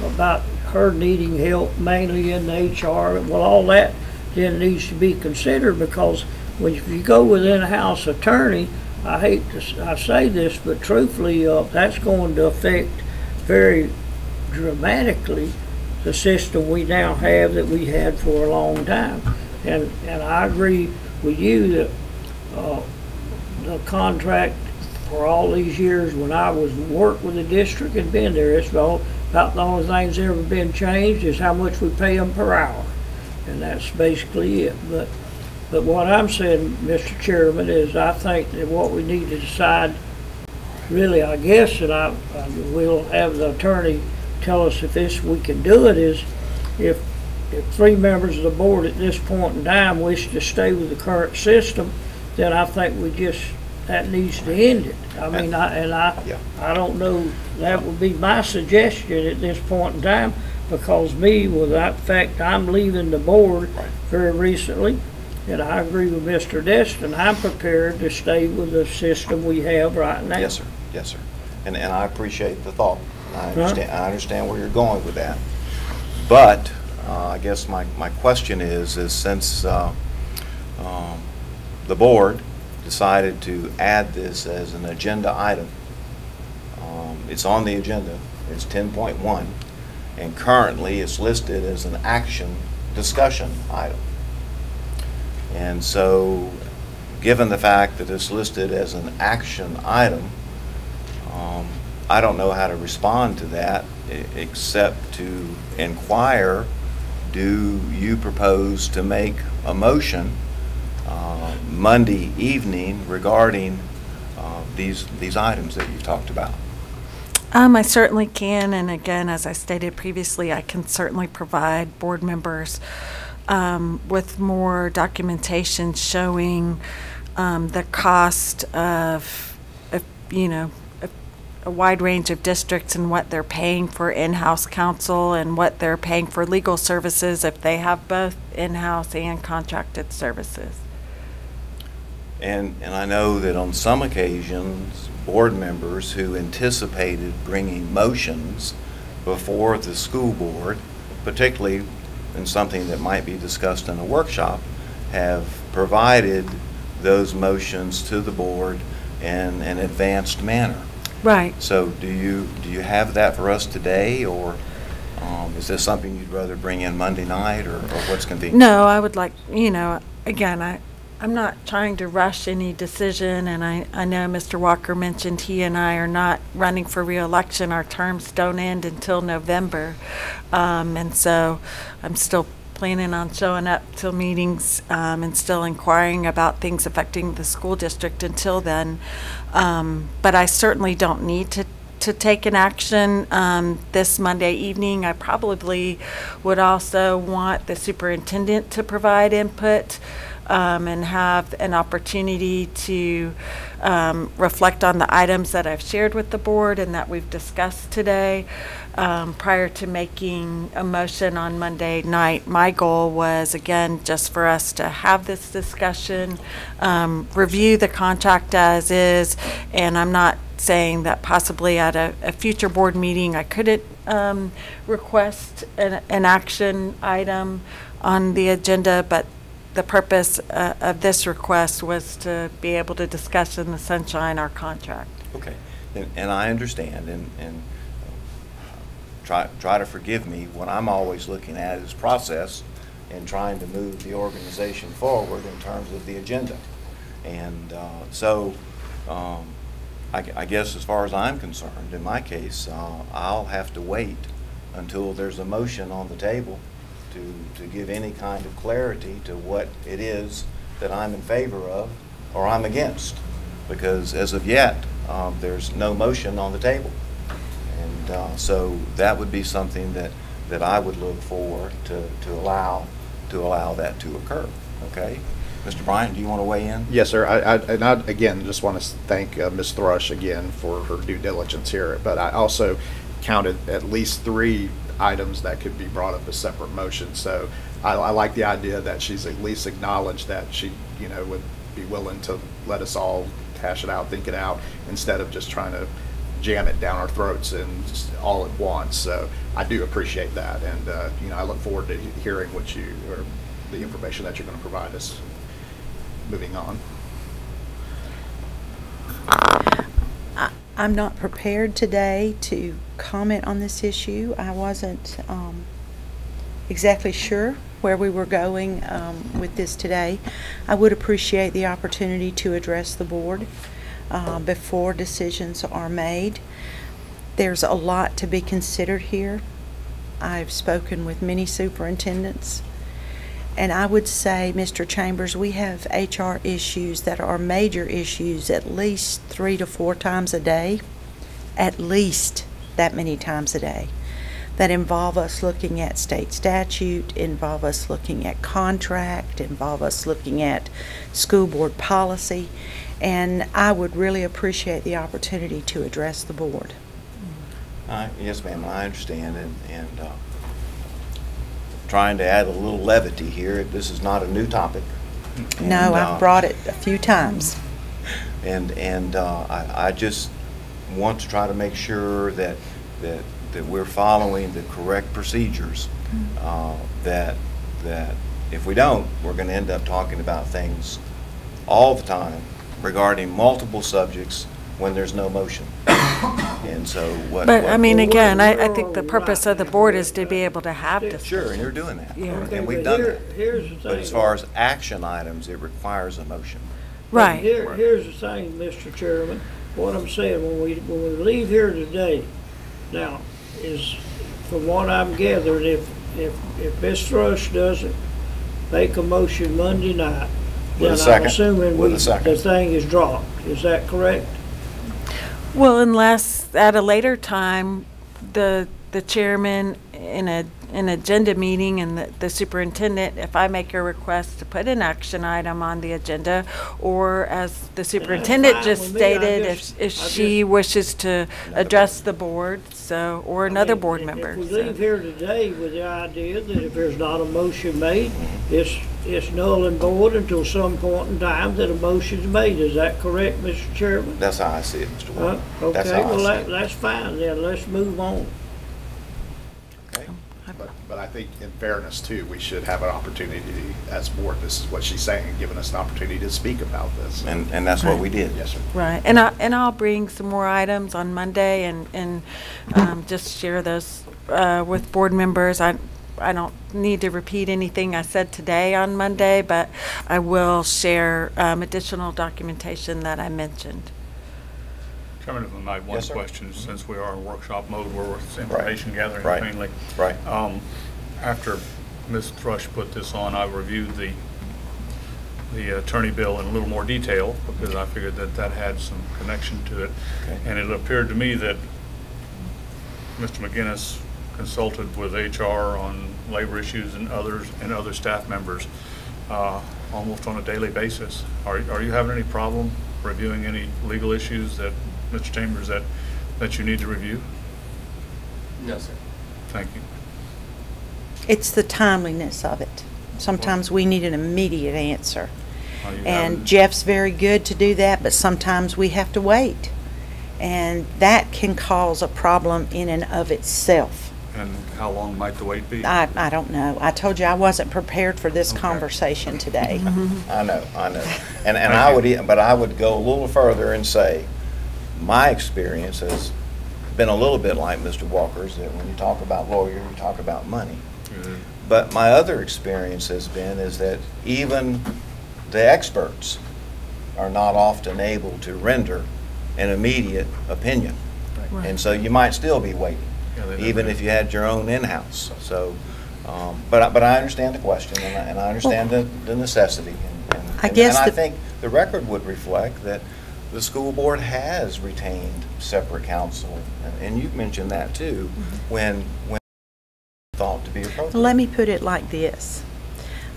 about her needing help mainly in the HR. Well, all that then needs to be considered, because if you go with in-house attorney, I hate to say this, but truthfully, that's going to affect very dramatically the system we now have that we had for a long time. And I agree with you that the contract for all these years when I was worked with the district and been there, it's about the only thing that's ever been changed is how much we pay them per hour. And that's basically it. But what I'm saying, Mr. Chairman, is I think that what we need to decide, really, I guess, and I will have the attorney tell us if we can do it, is if three members of the board at this point in time wish to stay with the current system, then I think that needs to end it. I mean, I don't know, that would be my suggestion at this point in time, because with that fact, I'm leaving the board very recently. And I agree with Mr. Destin. I'm prepared to stay with the system we have right now. Yes, sir. Yes, sir. And I appreciate the thought. I understand where you're going with that. But I guess my question is since the board decided to add this as an agenda item, it's on the agenda. It's 10.1. And currently, it's listed as an action discussion item. And so, given the fact that it's listed as an action item, I don't know how to respond to that except to inquire, do you propose to make a motion Monday evening regarding these items that you've talked about? I certainly can, and again, as I stated previously, I can certainly provide board members with more documentation showing the cost of, you know, a wide range of districts and what they're paying for in-house counsel and what they're paying for legal services if they have both in-house and contracted services. And I know that on some occasions, board members who anticipated bringing motions before the school board, particularly in something that might be discussed in a workshop, have provided those motions to the board in an advanced manner. Right. So do you have that for us today, or is this something you'd rather bring in Monday night, or what's convenient? No, I would like, you know, again, I'm not trying to rush any decision, and I know Mr. Walker mentioned he and I are not running for re-election. Our terms don't end until November, and so I'm still planning on showing up to meetings and still inquiring about things affecting the school district until then. But I certainly don't need to take an action this Monday evening. I probably would also want the superintendent to provide input and have an opportunity to reflect on the items that I've shared with the board and that we've discussed today prior to making a motion on Monday night. My goal was, again, just for us to have this discussion, review the contract as is, and I'm not saying that possibly at a future board meeting I couldn't request an action item on the agenda, but the purpose of this request was to be able to discuss in the sunshine our contract. Okay, and I understand, and try to forgive me. What I'm always looking at is process and trying to move the organization forward in terms of the agenda. And so I guess as far as I'm concerned, in my case, I'll have to wait until there's a motion on the table to give any kind of clarity to what it is that I'm in favor of or I'm against, because as of yet, there's no motion on the table. And so that would be something that I would look for to allow that to occur. Okay? Mr. Bryant, do you want to weigh in? Yes, sir. I again just want to thank Ms. Thrush again for her due diligence here. But I also counted at least 3 items that could be brought up as separate motions. So I like the idea that she's at least acknowledged that she, you know, would be willing to let us all hash it out, think it out, instead of just trying to jam it down our throats and just all at once. So I do appreciate that, and you know, I look forward to hearing what you, or the information that you're going to provide us moving on. I'm not prepared today to comment on this issue. I wasn't exactly sure where we were going with this today. I would appreciate the opportunity to address the board before decisions are made. There's a lot to be considered here. I've spoken with many superintendents, and I would say, Mr. Chambers, we have HR issues that are major issues at least 3 to 4 times a day, at least that many times a day, that involve us looking at state statute, involve us looking at contract, involve us looking at school board policy, and I would really appreciate the opportunity to address the board. Yes, ma'am, I understand, and trying to add a little levity here. This is not a new topic. No, I've brought it a few times. And I just want to try to make sure that we're following the correct procedures. That if we don't, we're going to end up talking about things all the time regarding multiple subjects when there's no motion. And so what... But, I mean, Well, again, I where think the are we purpose right of the now board with is to be able to have this. Sure, and you're doing that. Yeah. Okay, And we've but done here- that. Here's the thing. But as far as action items, it requires a motion. Right. Here's the thing, Mr. Chairman, what I'm saying, when we leave here today, now, is, from what I'm gathering, if Ms. Thrush doesn't make a motion Monday night, With a then I'm second. assuming With a second. the thing is dropped. Is that correct? Well, unless at a later time, the chairman in an agenda meeting and the superintendent, if I make a request to put an action item on the agenda, or as the superintendent fine just with me. I stated, just- if she wishes to address the board, so, or another I mean, board member. If we so. leave here today with the idea that if there's not a motion made, it's null and void until some point in time that a motion's made. Is that correct, Mr. Chairman? That's how I see it, Mr. White. That's Okay, how I well, see it. that's fine then. Let's move on. Okay. But I think in fairness too, we should have an opportunity as board, this is what she's saying, giving us an opportunity to speak about this. And that's what we did. Yes, sir. Right, and I'll bring some more items on Monday and just share those with board members. I don't need to repeat anything I said today on Monday, but I will share additional documentation that I mentioned. Chairman, if I might, one Yes, sir. question, since we are in workshop mode where it's information gathering Right. mainly. Right. After Ms. Thrush put this on, I reviewed the attorney bill in a little more detail because I figured that had some connection to it. Okay. And it appeared to me that Mr. McGinnis consulted with HR on labor issues and other staff members almost on a daily basis. Are you having any problem reviewing any legal issues that, Mr. Chambers, that you need to review? No, sir. Thank you. It's the timeliness of it. Sometimes we need an immediate answer. Are you And having- Jeff's very good to do that, but sometimes we have to wait. And that can cause a problem in and of itself. And how long might the wait be? I don't know. I told you I wasn't prepared for this Okay. conversation today. I know. And I would, but I would go a little further and say, my experience has been a little bit like Mr. Walker's, that when you talk about lawyer, you talk about money. Mhm. But my other experience has been is that even the experts are not often able to render an immediate opinion. Right. And so you might still be waiting, Yeah, they even never if do. you had your own in-house. So, but I understand the question, and I understand the necessity. I guess And I the- think the record would reflect that the school board has retained separate counsel, and you mentioned that too, when thought to be appropriate. Let me put it like this.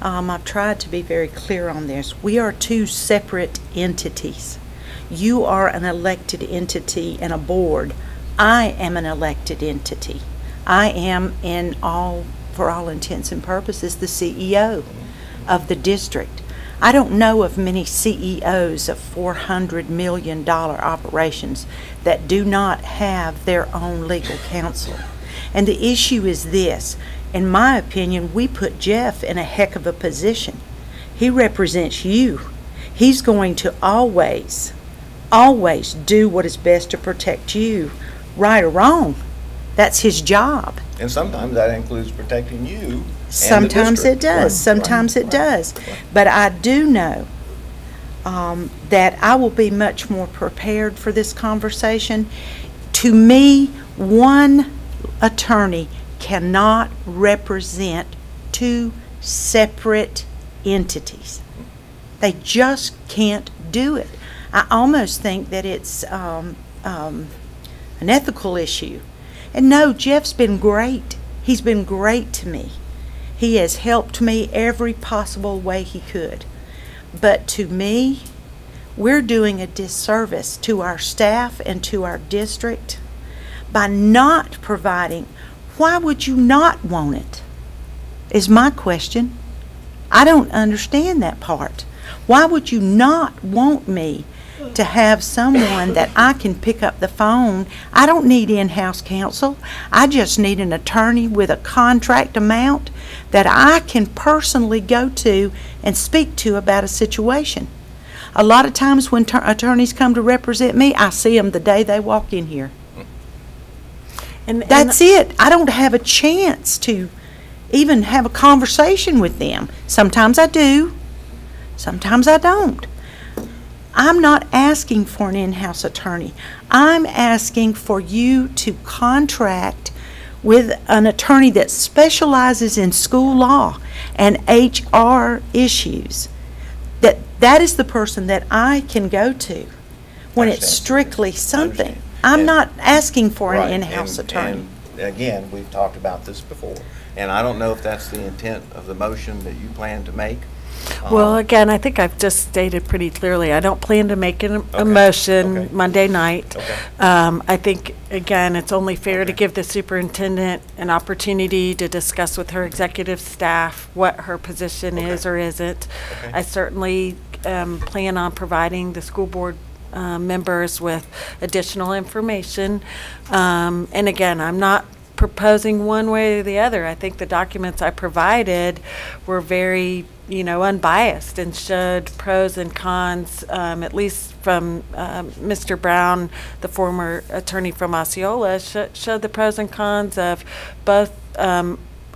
I've tried to be very clear on this. We are two separate entities. You are an elected entity and a board. I am an elected entity. I am, for all intents and purposes, the CEO of the district. I don't know of many CEOs of $400 million operations that do not have their own legal counsel. And the issue is this. In my opinion, we put Jeff in a heck of a position. He represents you. He's going to always do what is best to protect you, right or wrong. That's his job. And sometimes that includes protecting you and the Sometimes it district. does, Right, sometimes right, it does. right. But I do know that I will be much more prepared for this conversation. To me, one attorney cannot represent two separate entities. They just can't do it. I almost think that it's an ethical issue. And no, Jeff's been great. He's been great to me. He has helped me every possible way he could. But to me, we're doing a disservice to our staff and to our district by not providing. Why would you not want it? Is my question. I don't understand that part. Why would you not want me to have someone that I can pick up the phone? I don't need in-house counsel. I just need an attorney with a contract amount that I can personally go to and speak to about a situation. A lot of times when attorneys come to represent me, I see them the day they walk in here. That's it. I don't have a chance to even have a conversation with them. Sometimes I do, sometimes I don't. I'm not asking for an in-house attorney. I'm asking for you to contract with an attorney that specializes in school law and HR issues. That is the person that I can go to when it's strictly something. I'm not asking for an in-house attorney. And again, we've talked about this before, and I don't know if that's the intent of the motion that you plan to make. Well, again, I think I've just stated pretty clearly, I don't plan to make a motion Monday night. Okay. I think, again, it's only fair to give the superintendent an opportunity to discuss with her executive staff what her position is or isn't. Okay. I certainly plan on providing the school board members with additional information. And again, I'm not proposing one way or the other. I think the documents I provided were very, unbiased and showed pros and cons, at least from Mr. Brown, the former attorney from Osceola, showed the pros and cons of both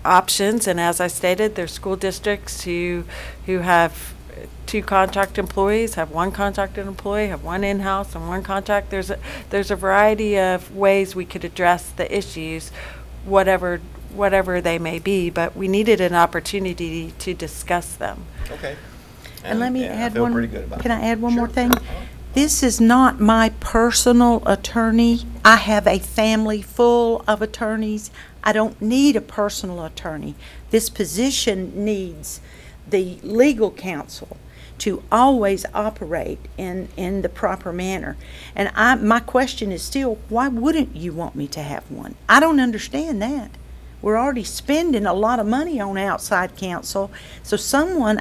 options. And as I stated, there's school districts who have 2 contract employees, have 1 contracted employee, have 1 in-house and 1 contract. There's a variety of ways we could address the issues, whatever they may be, but we needed an opportunity to discuss them. Okay. And let me add I feel one. pretty good about Can I add one more Sure. thing? This is not my personal attorney. I have a family full of attorneys. I don't need a personal attorney. This position needs the legal counsel to always operate in the proper manner. And my question is still, why wouldn't you want me to have one? I don't understand that. We're already spending a lot of money on outside counsel, so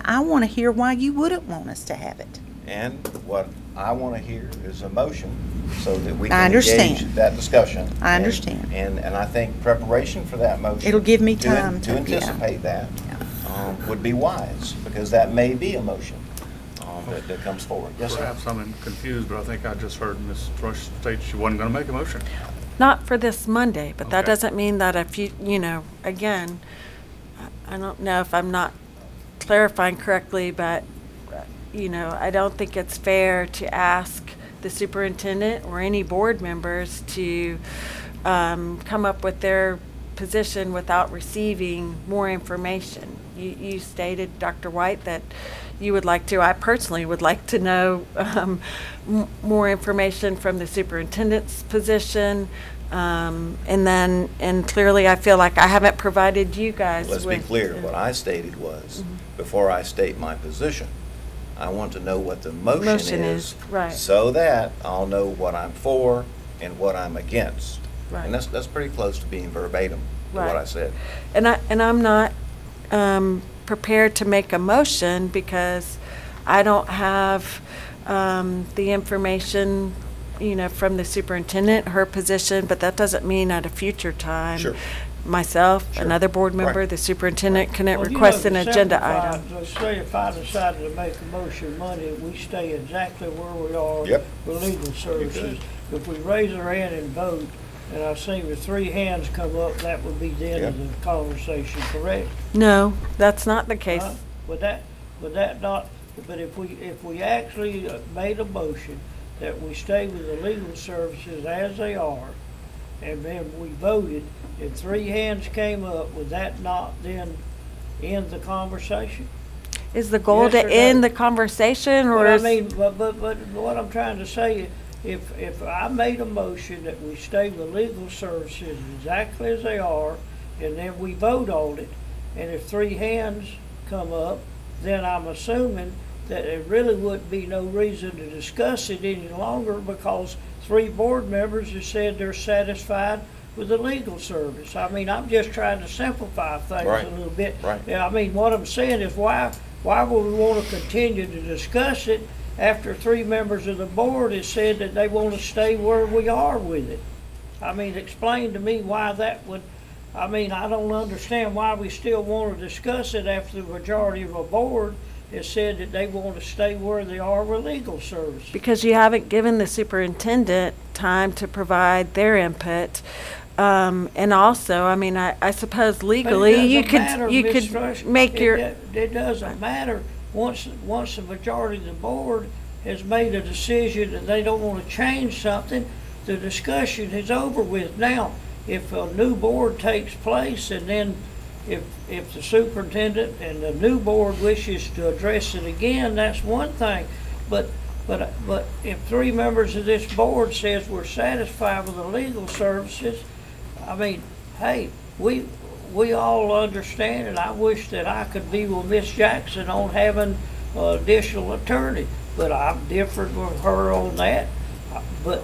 I want to hear why you wouldn't want us to have it. And what I want to hear is a motion so that we I can understand. engage that discussion. I understand. And I think preparation for that motion. It'll give me to time to to- yeah. anticipate that would be wise, because that may be a motion that comes forward. Yes, sir. Perhaps I'm confused, but I think I just heard Ms. Rush state she wasn't going to make a motion. Not for this Monday, but that Okay. doesn't mean that if you, again, I don't know if I'm not clarifying correctly, but, I don't think it's fair to ask the superintendent or any board members to come up with their position without receiving more information. You stated, Dr. White, that you would like to, I personally would like to know more information from the superintendent's position. And clearly I feel like I haven't provided you guys with. Let's be clear. What I stated was, before I state my position, I want to know what the motion is. Right. So that I'll know what I'm for and what I'm against. Right. And that's pretty close to being verbatim to what I said. And I'm not prepared to make a motion because I don't have the information, from the superintendent, her position, but that doesn't mean at a future time. Sure. Myself, Sure. another board member, Right. the superintendent can Well, request an to agenda simplify, item. Let's say if I decided to make a motion Monday, we stay exactly where we are Yep. with legal services. If we raise our hand and vote, and I see with 3 hands come up, that would be the end of Yep. the conversation, correct? No, that's not the case. Would that not, but if we actually made a motion that we stay with the legal services as they are, and then we voted, and 3 hands came up, would that not then end the conversation? Is the goal Yes to or end no? the conversation, or But I is? mean, but what I'm trying to say, if I made a motion that we stay with legal services exactly as they are, and then we vote on it, and if 3 hands come up, then I'm assuming that there really would be no reason to discuss it any longer because 3 board members have said they're satisfied with the legal service. I mean, I'm just trying to simplify things Right. a little bit. Right. Yeah, I mean, what I'm saying is why would we want to continue to discuss it after 3 members of the board has said that they want to stay where we are with it? I mean, explain to me why that would, I don't understand why we still want to discuss it after the majority of a board has said that they want to stay where they are with legal services. Because you haven't given the superintendent time to provide their input. And also, I mean, I suppose legally, you could make your. It doesn't matter. Once the majority of the board has made a decision and they don't want to change something, the discussion is over with. Now, if a new board takes place and then if the superintendent and the new board wishes to address it again, that's one thing. But if 3 members of this board says we're satisfied with the legal services, I mean, hey, we all understand, and I wish that I could be with Miss Jackson on having an additional attorney, but I'm different with her on that. But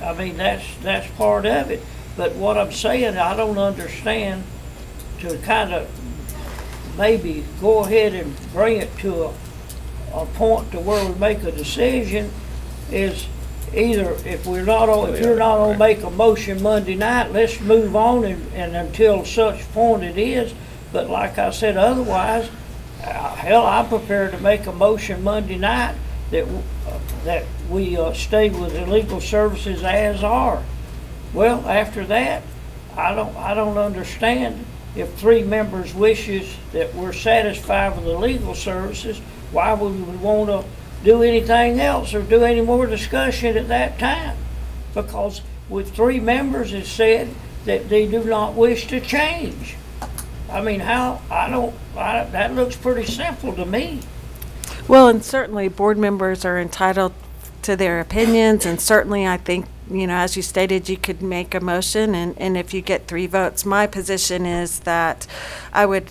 I mean, that's part of it. But what I'm saying, I don't understand to kind of maybe go ahead and bring it to a point to where we make a decision is either if you're not going to make a motion Monday night, let's move on and until such point it is. But like I said, otherwise, hell, I'm prepared to make a motion Monday night that we stay with the legal services as are. Well, after that, I don't understand if 3 members wishes that we're satisfied with the legal services, why would we want to do anything else or do any more discussion at that time? Because with 3 members it said that they do not wish to change. I mean, that looks pretty simple to me. Well, and certainly board members are entitled to their opinions, and certainly I think, you know, as you stated, you could make a motion, and if you get 3 votes, my position is that I would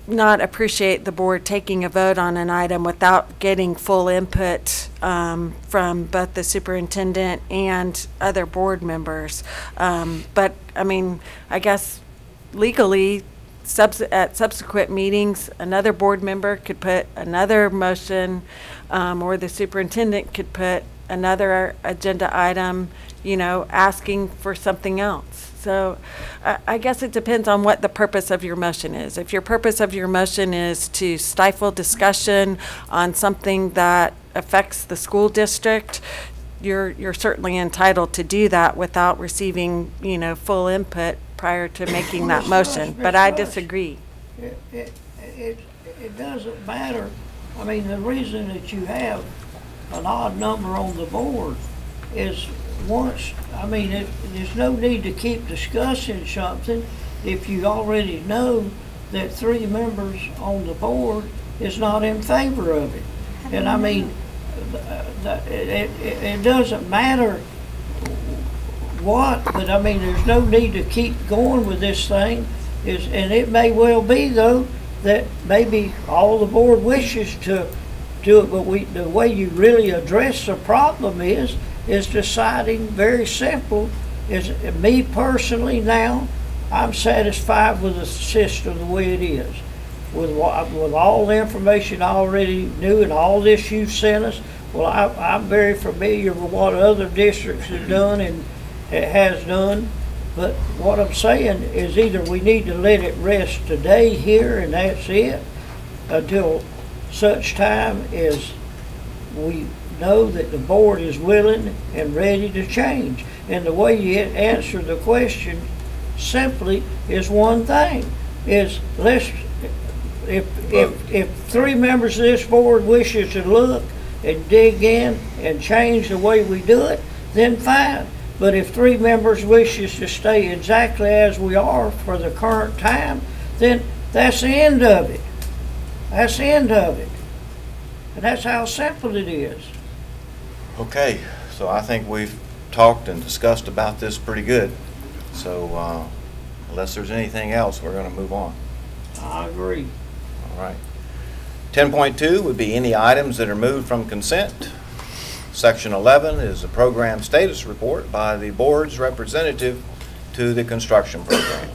not appreciate the board taking a vote on an item without getting full input from both the superintendent and other board members. But, I mean, I guess legally, at subsequent meetings, another board member could put another motion, or the superintendent could put another agenda item, you know, asking for something else. So I guess it depends on what the purpose of your motion is. If your purpose of your motion is to stifle discussion on something that affects the school district, you're certainly entitled to do that without receiving, you know, full input prior to making that motion. But I disagree. It doesn't matter. I mean, the reason that you have an odd number on the board is there's no need to keep discussing something if you already know that 3 members on the board is not in favor of it. And I mean, it doesn't matter what, but I mean, there's no need to keep going with this thing. And it may well be, though, that maybe all the board wishes to do it, but the way you really address the problem is deciding very simple. Is me personally now, I'm satisfied with the system the way it is. With all the information I already knew and all this you've sent us, well, I'm very familiar with what other districts have done and it has done. But what I'm saying is either we need to let it rest today here and that's it until such time as we know that the board is willing and ready to change. And the way you answer the question simply is one thing, is if 3 members of this board wishes to look and dig in and change the way we do it, then fine. But if 3 members wishes to stay exactly as we are for the current time, then that's the end of it. That's the end of it. And that's how simple it is. Okay, so I think we've talked and discussed about this pretty good. So unless there's anything else, we're going to move on. I agree. All right. 10.2 would be any items that are moved from consent. Section 11 is the program status report by the board's representative to the construction program.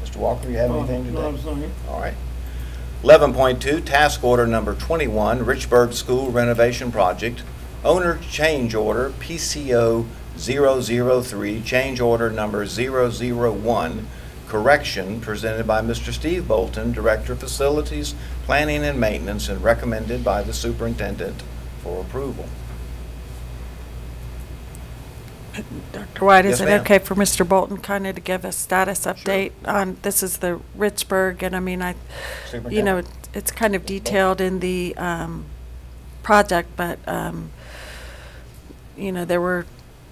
Mr. Walker, you have anything today? All right. 11.2, task order number 21, Richburg School Renovation Project, owner change order PCO 003, change order number 001, correction presented by Mr. Steve Bolton, Director of Facilities, Planning and Maintenance, and recommended by the Superintendent for approval. Dr. White, Yes, is it ma'am. okay for Mr. Bolton kind of to give a status update on, this is the Richburg, and I mean, you know, it's kind of detailed in the project, but, you know, there were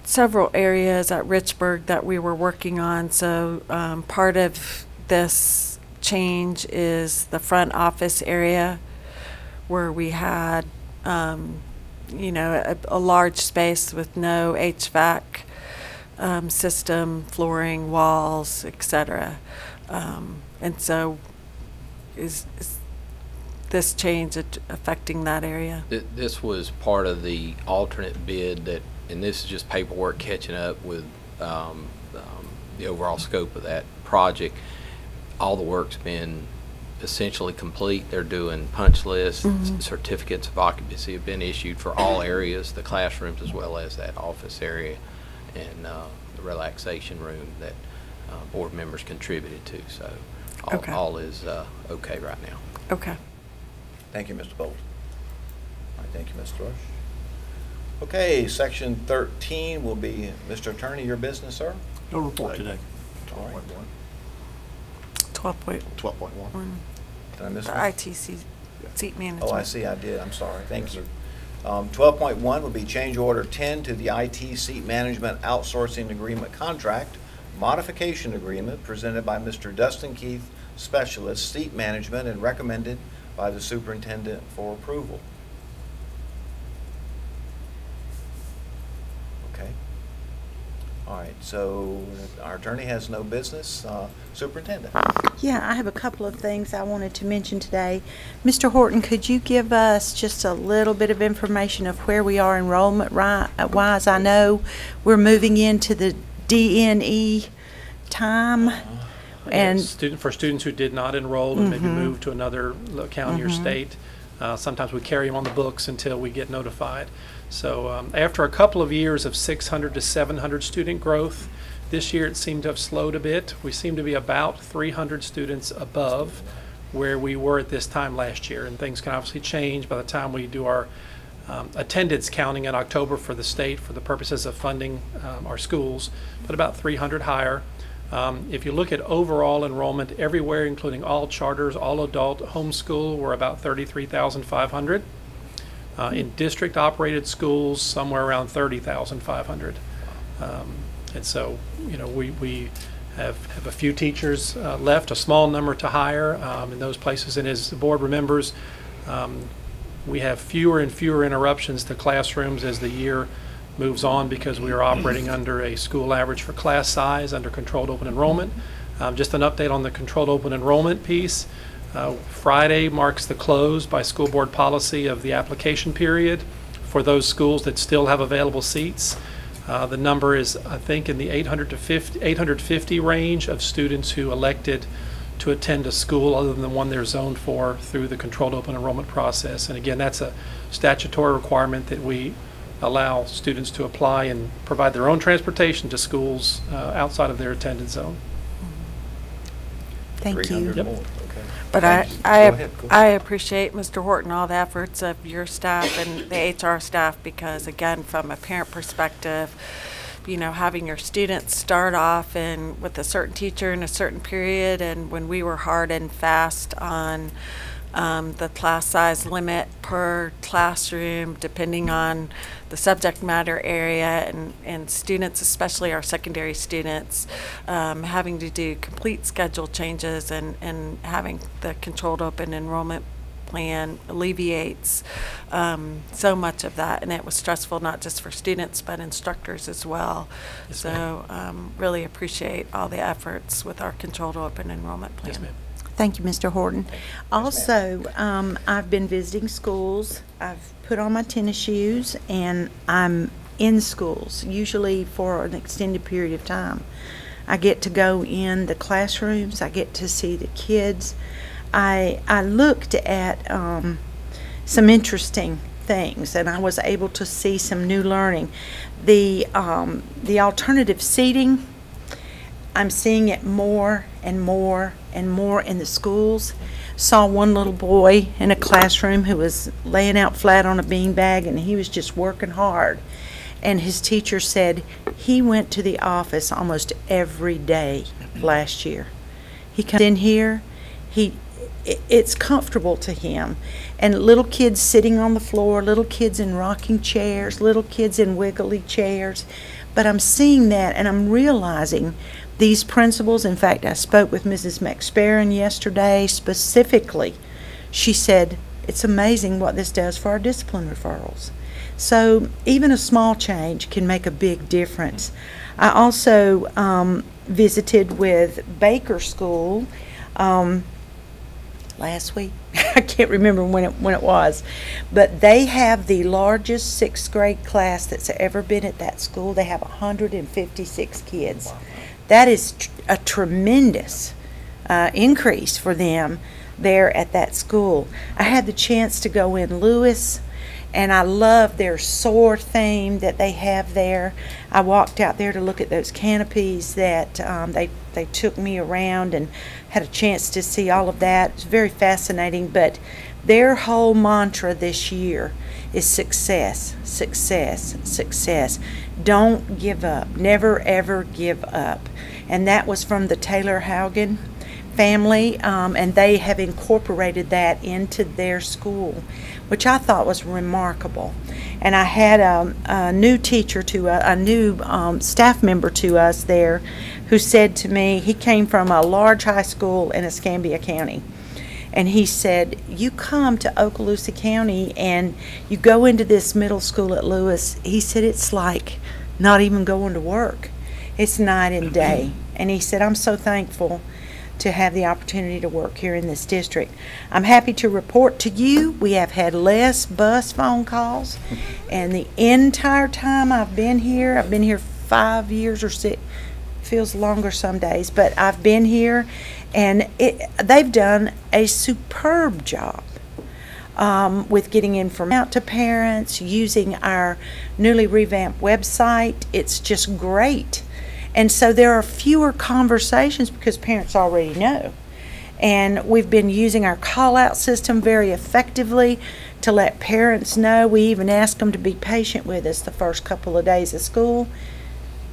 several areas at Richburg that we were working on, so part of this change is the front office area where we had you know, a large space with no HVAC system, flooring, walls, etc. And so is this change affecting that area? This was part of the alternate bid that, and this is just paperwork catching up with the overall scope of that project. All the work's been essentially complete. They're doing punch lists, certificates of occupancy have been issued for all areas, the classrooms as well as that office area and the relaxation room that board members contributed to. So all is okay right now. Okay. Thank you, Mr. Bolton. All right, thank you, Ms. Thrush. Okay, section 13 will be, Mr. Attorney, your business, sir? No report today. All right. 12.1. Did I miss The one? ITC seat management. Oh, I see, I did, I'm sorry, thank you. 12.1 would be change order 10 to the IT seat management outsourcing agreement contract, modification agreement presented by Mr. Dustin Keith, specialist, seat management, and recommended by the superintendent for approval. Okay. All right, so our attorney has no business. Superintendent. Yeah, I have a couple of things I wanted to mention today. Mr. Horton, could you give us just a little bit of information of where we are enrollment-wise? I know we're moving into the DNE time. And For students who did not enroll and maybe move to another county or state, sometimes we carry them on the books until we get notified. So after a couple of years of 600 to 700 student growth, this year it seemed to have slowed a bit. We seem to be about 300 students above where we were at this time last year, and things can obviously change by the time we do our attendance counting in October for the state for the purposes of funding our schools, but about 300 higher. If you look at overall enrollment everywhere, including all charters, all adult, homeschool, we're about 33,500. In district-operated schools, somewhere around 30,500. And so, you know, we have a few teachers left, a small number to hire in those places. And as the board remembers, we have fewer and fewer interruptions to classrooms as the year moves on because we are operating under a school average for class size under controlled open enrollment. Just an update on the controlled open enrollment piece. Friday marks the close by school board policy of the application period for those schools that still have available seats. The number is, I think, in the 850 range of students who elected to attend a school other than the one they're zoned for through the controlled open enrollment process. And again, that's a statutory requirement that we allow students to apply and provide their own transportation to schools outside of their attendance zone. thank you. 300 more. Okay. But Thank you. Go ahead. I appreciate, Mr. Horton, all the efforts of your staff and the HR staff because, again, from a parent perspective, you know, having your students start off with a certain teacher in a certain period, and when we were hard and fast on the class size limit per classroom, depending on the subject matter area, and students, especially our secondary students, having to do complete schedule changes and having the controlled open enrollment plan alleviates so much of that, and it was stressful not just for students but instructors as well. Yes, So really appreciate all the efforts with our controlled open enrollment plan. Yes, ma'am. Thank you, Mr. Horton. Also, I've been visiting schools. I've put on my tennis shoes, and I'm in schools, usually for an extended period of time. I get to go in the classrooms. I get to see the kids. I looked at some interesting things, and I was able to see some new learning. The alternative seating, I'm seeing it more and more and more in the schools. Saw one little boy in a classroom who was laying out flat on a beanbag, and he was just working hard. And his teacher said he went to the office almost every day last year. He comes in here, it's comfortable to him. And little kids sitting on the floor, little kids in rocking chairs, little kids in wiggly chairs. But I'm seeing that, and I'm realizing these principals. In fact, I spoke with Mrs. McSparron yesterday specifically. She said, it's amazing what this does for our discipline referrals. So even a small change can make a big difference. I also visited with Baker School last week. I can't remember when it was, but they have the largest 6th grade class that's ever been at that school. They have 156 kids. Wow. That is a tremendous increase for them there at that school. I had the chance to go in Lewis, and I love their SOAR theme that they have there. I walked out there to look at those canopies that they took me around and had a chance to see all of that. It's very fascinating, but their whole mantra this year is success, success, success. Don't give up. Never, ever give up. And that was from the Taylor Haugen family, and they have incorporated that into their school, which I thought was remarkable. And I had a new teacher a new staff member to us there who said to me, he came from a large high school in Escambia County, and he said, you come to Okaloosa County and you go into this middle school at Lewis. He said, it's like not even going to work. It's night and day. And he said, I'm so thankful to have the opportunity to work here in this district. I'm happy to report to you we have had less bus phone calls, and the entire time I've been here 5 years or 6, feels longer some days, but I've been here, and they've done a superb job with getting information out to parents, using our newly revamped website. It's just great. And so there are fewer conversations because parents already know. And we've been using our call-out system very effectively to let parents know. We even asked them to be patient with us the first couple of days of school.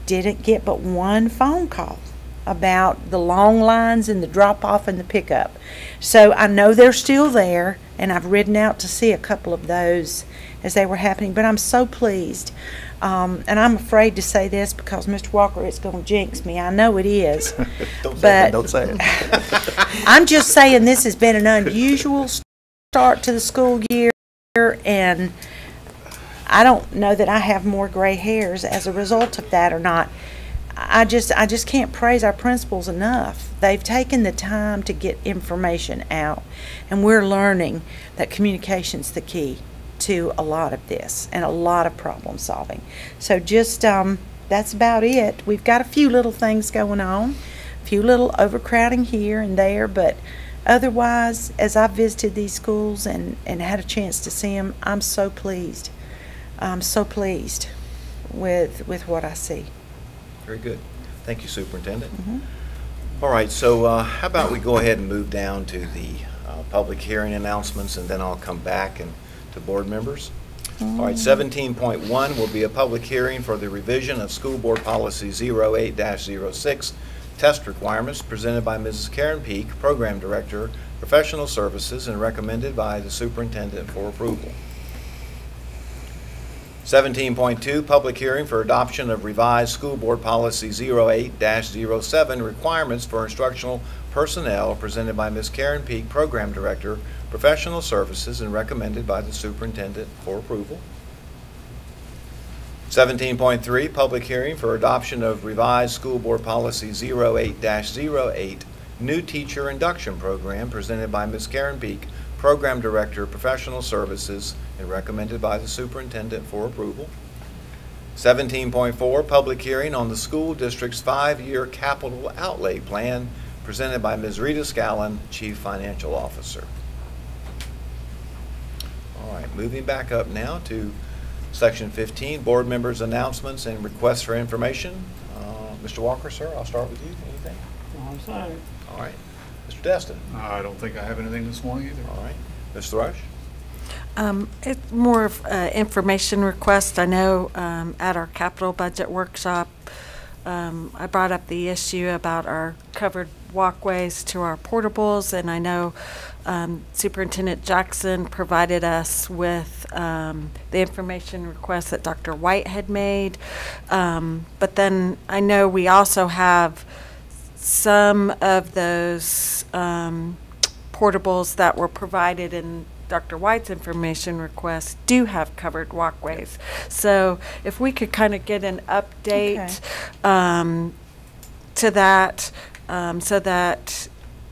Didn't get but one phone call about the long lines and the drop-off and the pickup. So I know they're still there, and I've ridden out to see a couple of those as they were happening. But I'm so pleased. And I'm afraid to say this because, Mr. Walker, it's going to jinx me. I know it is. Don't say it. I'm just saying this has been an unusual start to the school year, and I don't know that I have more gray hairs as a result of that or not. I just can't praise our principals enough. They've taken the time to get information out, and we're learning that communication's the key to a lot of this and a lot of problem solving. So just that's about it. We've got a few little things going on, a few little overcrowding here and there, but otherwise, as I've visited these schools and had a chance to see them, I'm so pleased. I'm so pleased with what I see. Very good. Thank you, Superintendent. Mm-hmm. All right, so how about we go ahead and move down to the public hearing announcements, and then I'll come back and to board members. All right, 17.1 will be a public hearing for the revision of School Board Policy 08-06, test requirements, presented by Mrs. Karen Peak, Program Director, Professional Services, and recommended by the Superintendent for approval. 17.2, public hearing for adoption of revised School Board Policy 08-07, requirements for instructional personnel, presented by Ms. Karen Peak, Program Director, Professional Services, and recommended by the Superintendent for approval. 17.3, public hearing for adoption of revised School Board Policy 08-08, new teacher induction program, presented by Ms. Karen Peak, Program Director, Professional Services, and recommended by the Superintendent for approval. 17.4, public hearing on the school district's 5-year capital outlay plan, presented by Ms. Rita Scallon, Chief Financial Officer. All right, moving back up now to Section 15, board members' announcements and requests for information. Mr. Walker, sir, I'll start with you. Anything? I'm sorry. All right. Mr. Destin? I don't think I have anything this morning either. All right. Ms. Thrush? It's more of an information request. I know at our capital budget workshop, I brought up the issue about our covered walkways to our portables, and I know Superintendent Jackson provided us with the information request that Dr. White had made. But then I know we also have some of those portables that were provided in Dr. White's information request do have covered walkways. So if we could kind of get an update to that, so that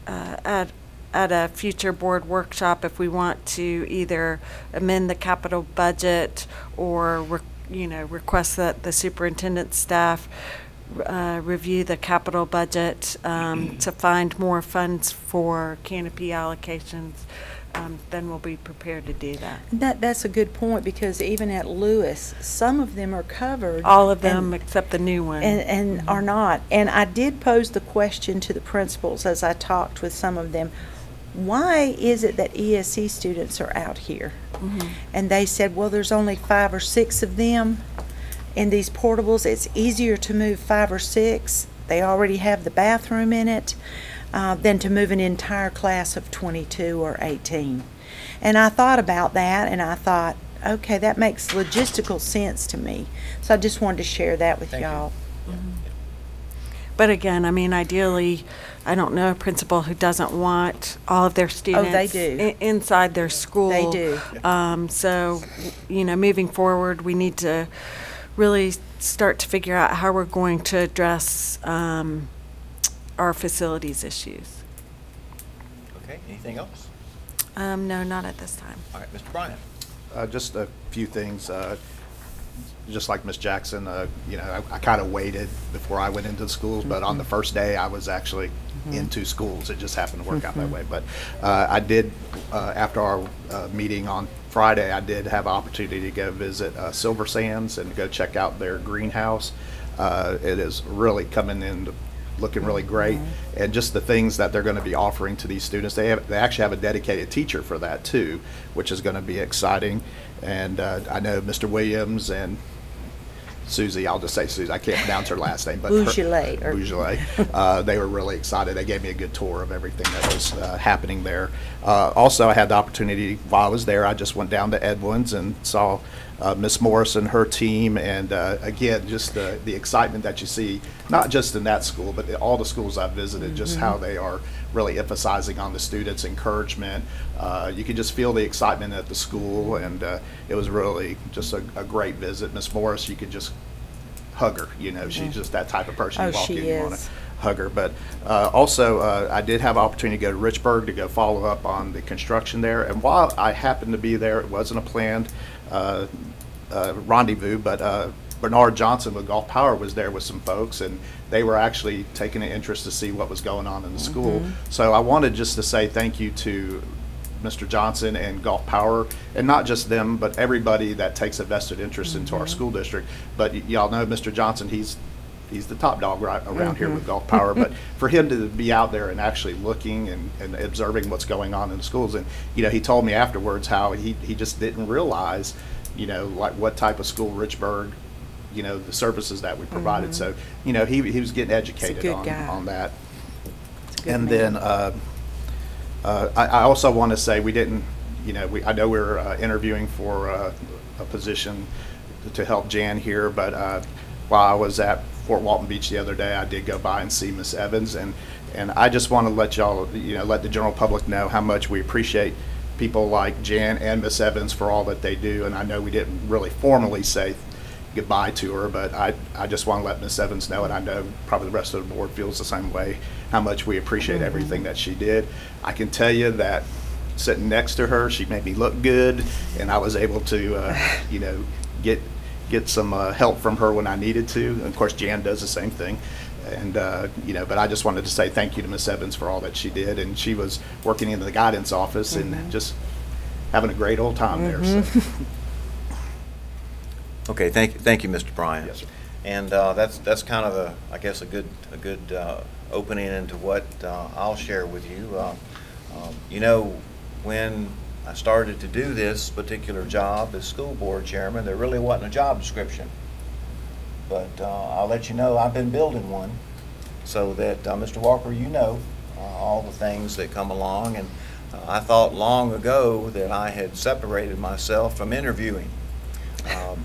at a future board workshop, if we want to either amend the capital budget or request that the superintendent's staff review the capital budget to find more funds for canopy allocations, then we'll be prepared to do that. That's a good point, because even at Lewis, some of them are covered. All of them except the new one. And are not. And I did pose the question to the principals as I talked with some of them, why is it that ESE students are out here? And they said, well, there's only 5 or 6 of them in these portables. It's easier to move 5 or 6. They already have the bathroom in it. Than to move an entire class of 22 or 18. And I thought about that, and I thought, okay, that makes logistical sense to me. So I just wanted to share that with y'all. But again, I mean, ideally, I don't know a principal who doesn't want all of their students they do. Inside their school. They do. So, moving forward, we need to really start to figure out how we're going to address our facilities issues. Okay, anything else? No, not at this time. All right, Mr. Bryant. Just a few things. Just like Ms. Jackson, I kind of waited before I went into the schools, but on the first day I was actually into schools. It just happened to work out that way. But I did, after our meeting on Friday, I did have an opportunity to go visit Silver Sands and go check out their greenhouse. It is really coming in looking really great, and just the things that they're going to be offering to these students. They actually have a dedicated teacher for that too, which is going to be exciting. And I know Mr. Williams and Susie, I'll just say Susie, I can't pronounce her last name, but Bougele, they were really excited. They gave me a good tour of everything that was happening there. Also, I had the opportunity, while I was there, I just went down to Edwin's and saw Miss Morris and her team, and again, just the excitement that you see, not just in that school, but all the schools I've visited, just how they are really emphasizing on the students' encouragement. You could just feel the excitement at the school, and it was really just a great visit. Miss Morris, you could just hug her, she's just that type of person. You walk in, you want to hug her. But also, I did have an opportunity to go to Richburg to go follow up on the construction there, and while I happened to be there, it wasn't a planned rendezvous, but Bernard Johnson with Gulf Power was there with some folks, and they were actually taking an interest to see what was going on in the school. So I wanted just to say thank you to Mr. Johnson and Gulf Power, and not just them, but everybody that takes a vested interest into our school district. But y'all know Mr. Johnson, he's the top dog right around here with Gulf Power. But for him to be out there and actually looking and observing what's going on in the schools, and he told me afterwards how he just didn't realize like what type of school Richburg, the services that we provided. So he was getting educated on that. And then I also want to say we didn't, I know we're interviewing for a position to help Jan here, but while I was at Fort Walton Beach the other day, I did go by and see Miss Evans, and I just want to let y'all, let the general public know how much we appreciate people like Jan and Miss Evans for all that they do. And I know we didn't really formally say goodbye to her, but I just want to let Miss Evans know, and I know probably the rest of the board feels the same way, how much we appreciate everything that she did. I can tell you that sitting next to her, she made me look good, and I was able to, get some help from her when I needed to. And of course, Jan does the same thing. And, but I just wanted to say thank you to Miss Evans for all that she did. And she was working in the guidance office and just having a great old time there. So. Okay, thank you, Mr. Bryant. Yes, sir. And that's kind of a, I guess, a good opening into what I'll share with you. You know, when I started to do this particular job as school board chairman, there really wasn't a job description. But I'll let you know I've been building one so that, Mr. Walker, you know all the things that come along. And I thought long ago that I had separated myself from interviewing.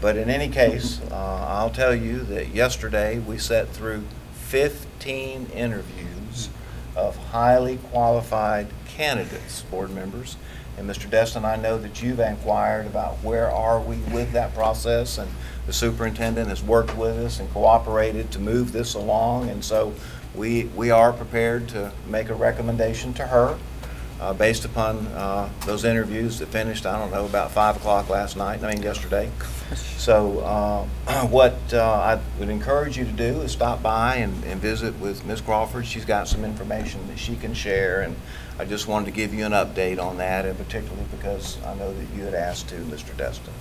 But in any case, I'll tell you that yesterday we sat through 15 interviews of highly qualified candidates, board members. And Mr. Destin, I know that you've inquired about where are we with that process, and the superintendent has worked with us and cooperated to move this along, and so we are prepared to make a recommendation to her based upon those interviews that finished, I don't know, about 5 o'clock yesterday. So what I would encourage you to do is stop by and visit with Ms. Crawford. She's got some information that she can share, and I just wanted to give you an update on that, and particularly because I know that you had asked to, Mr. Destin.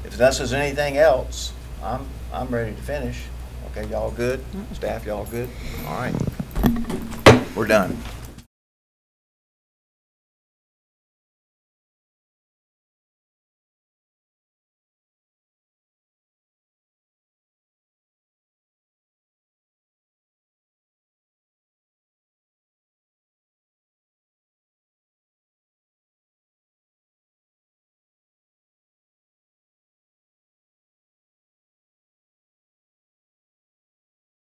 If this is anything else, I'm ready to finish. Okay, y'all good? Staff, y'all good? All right. We're done.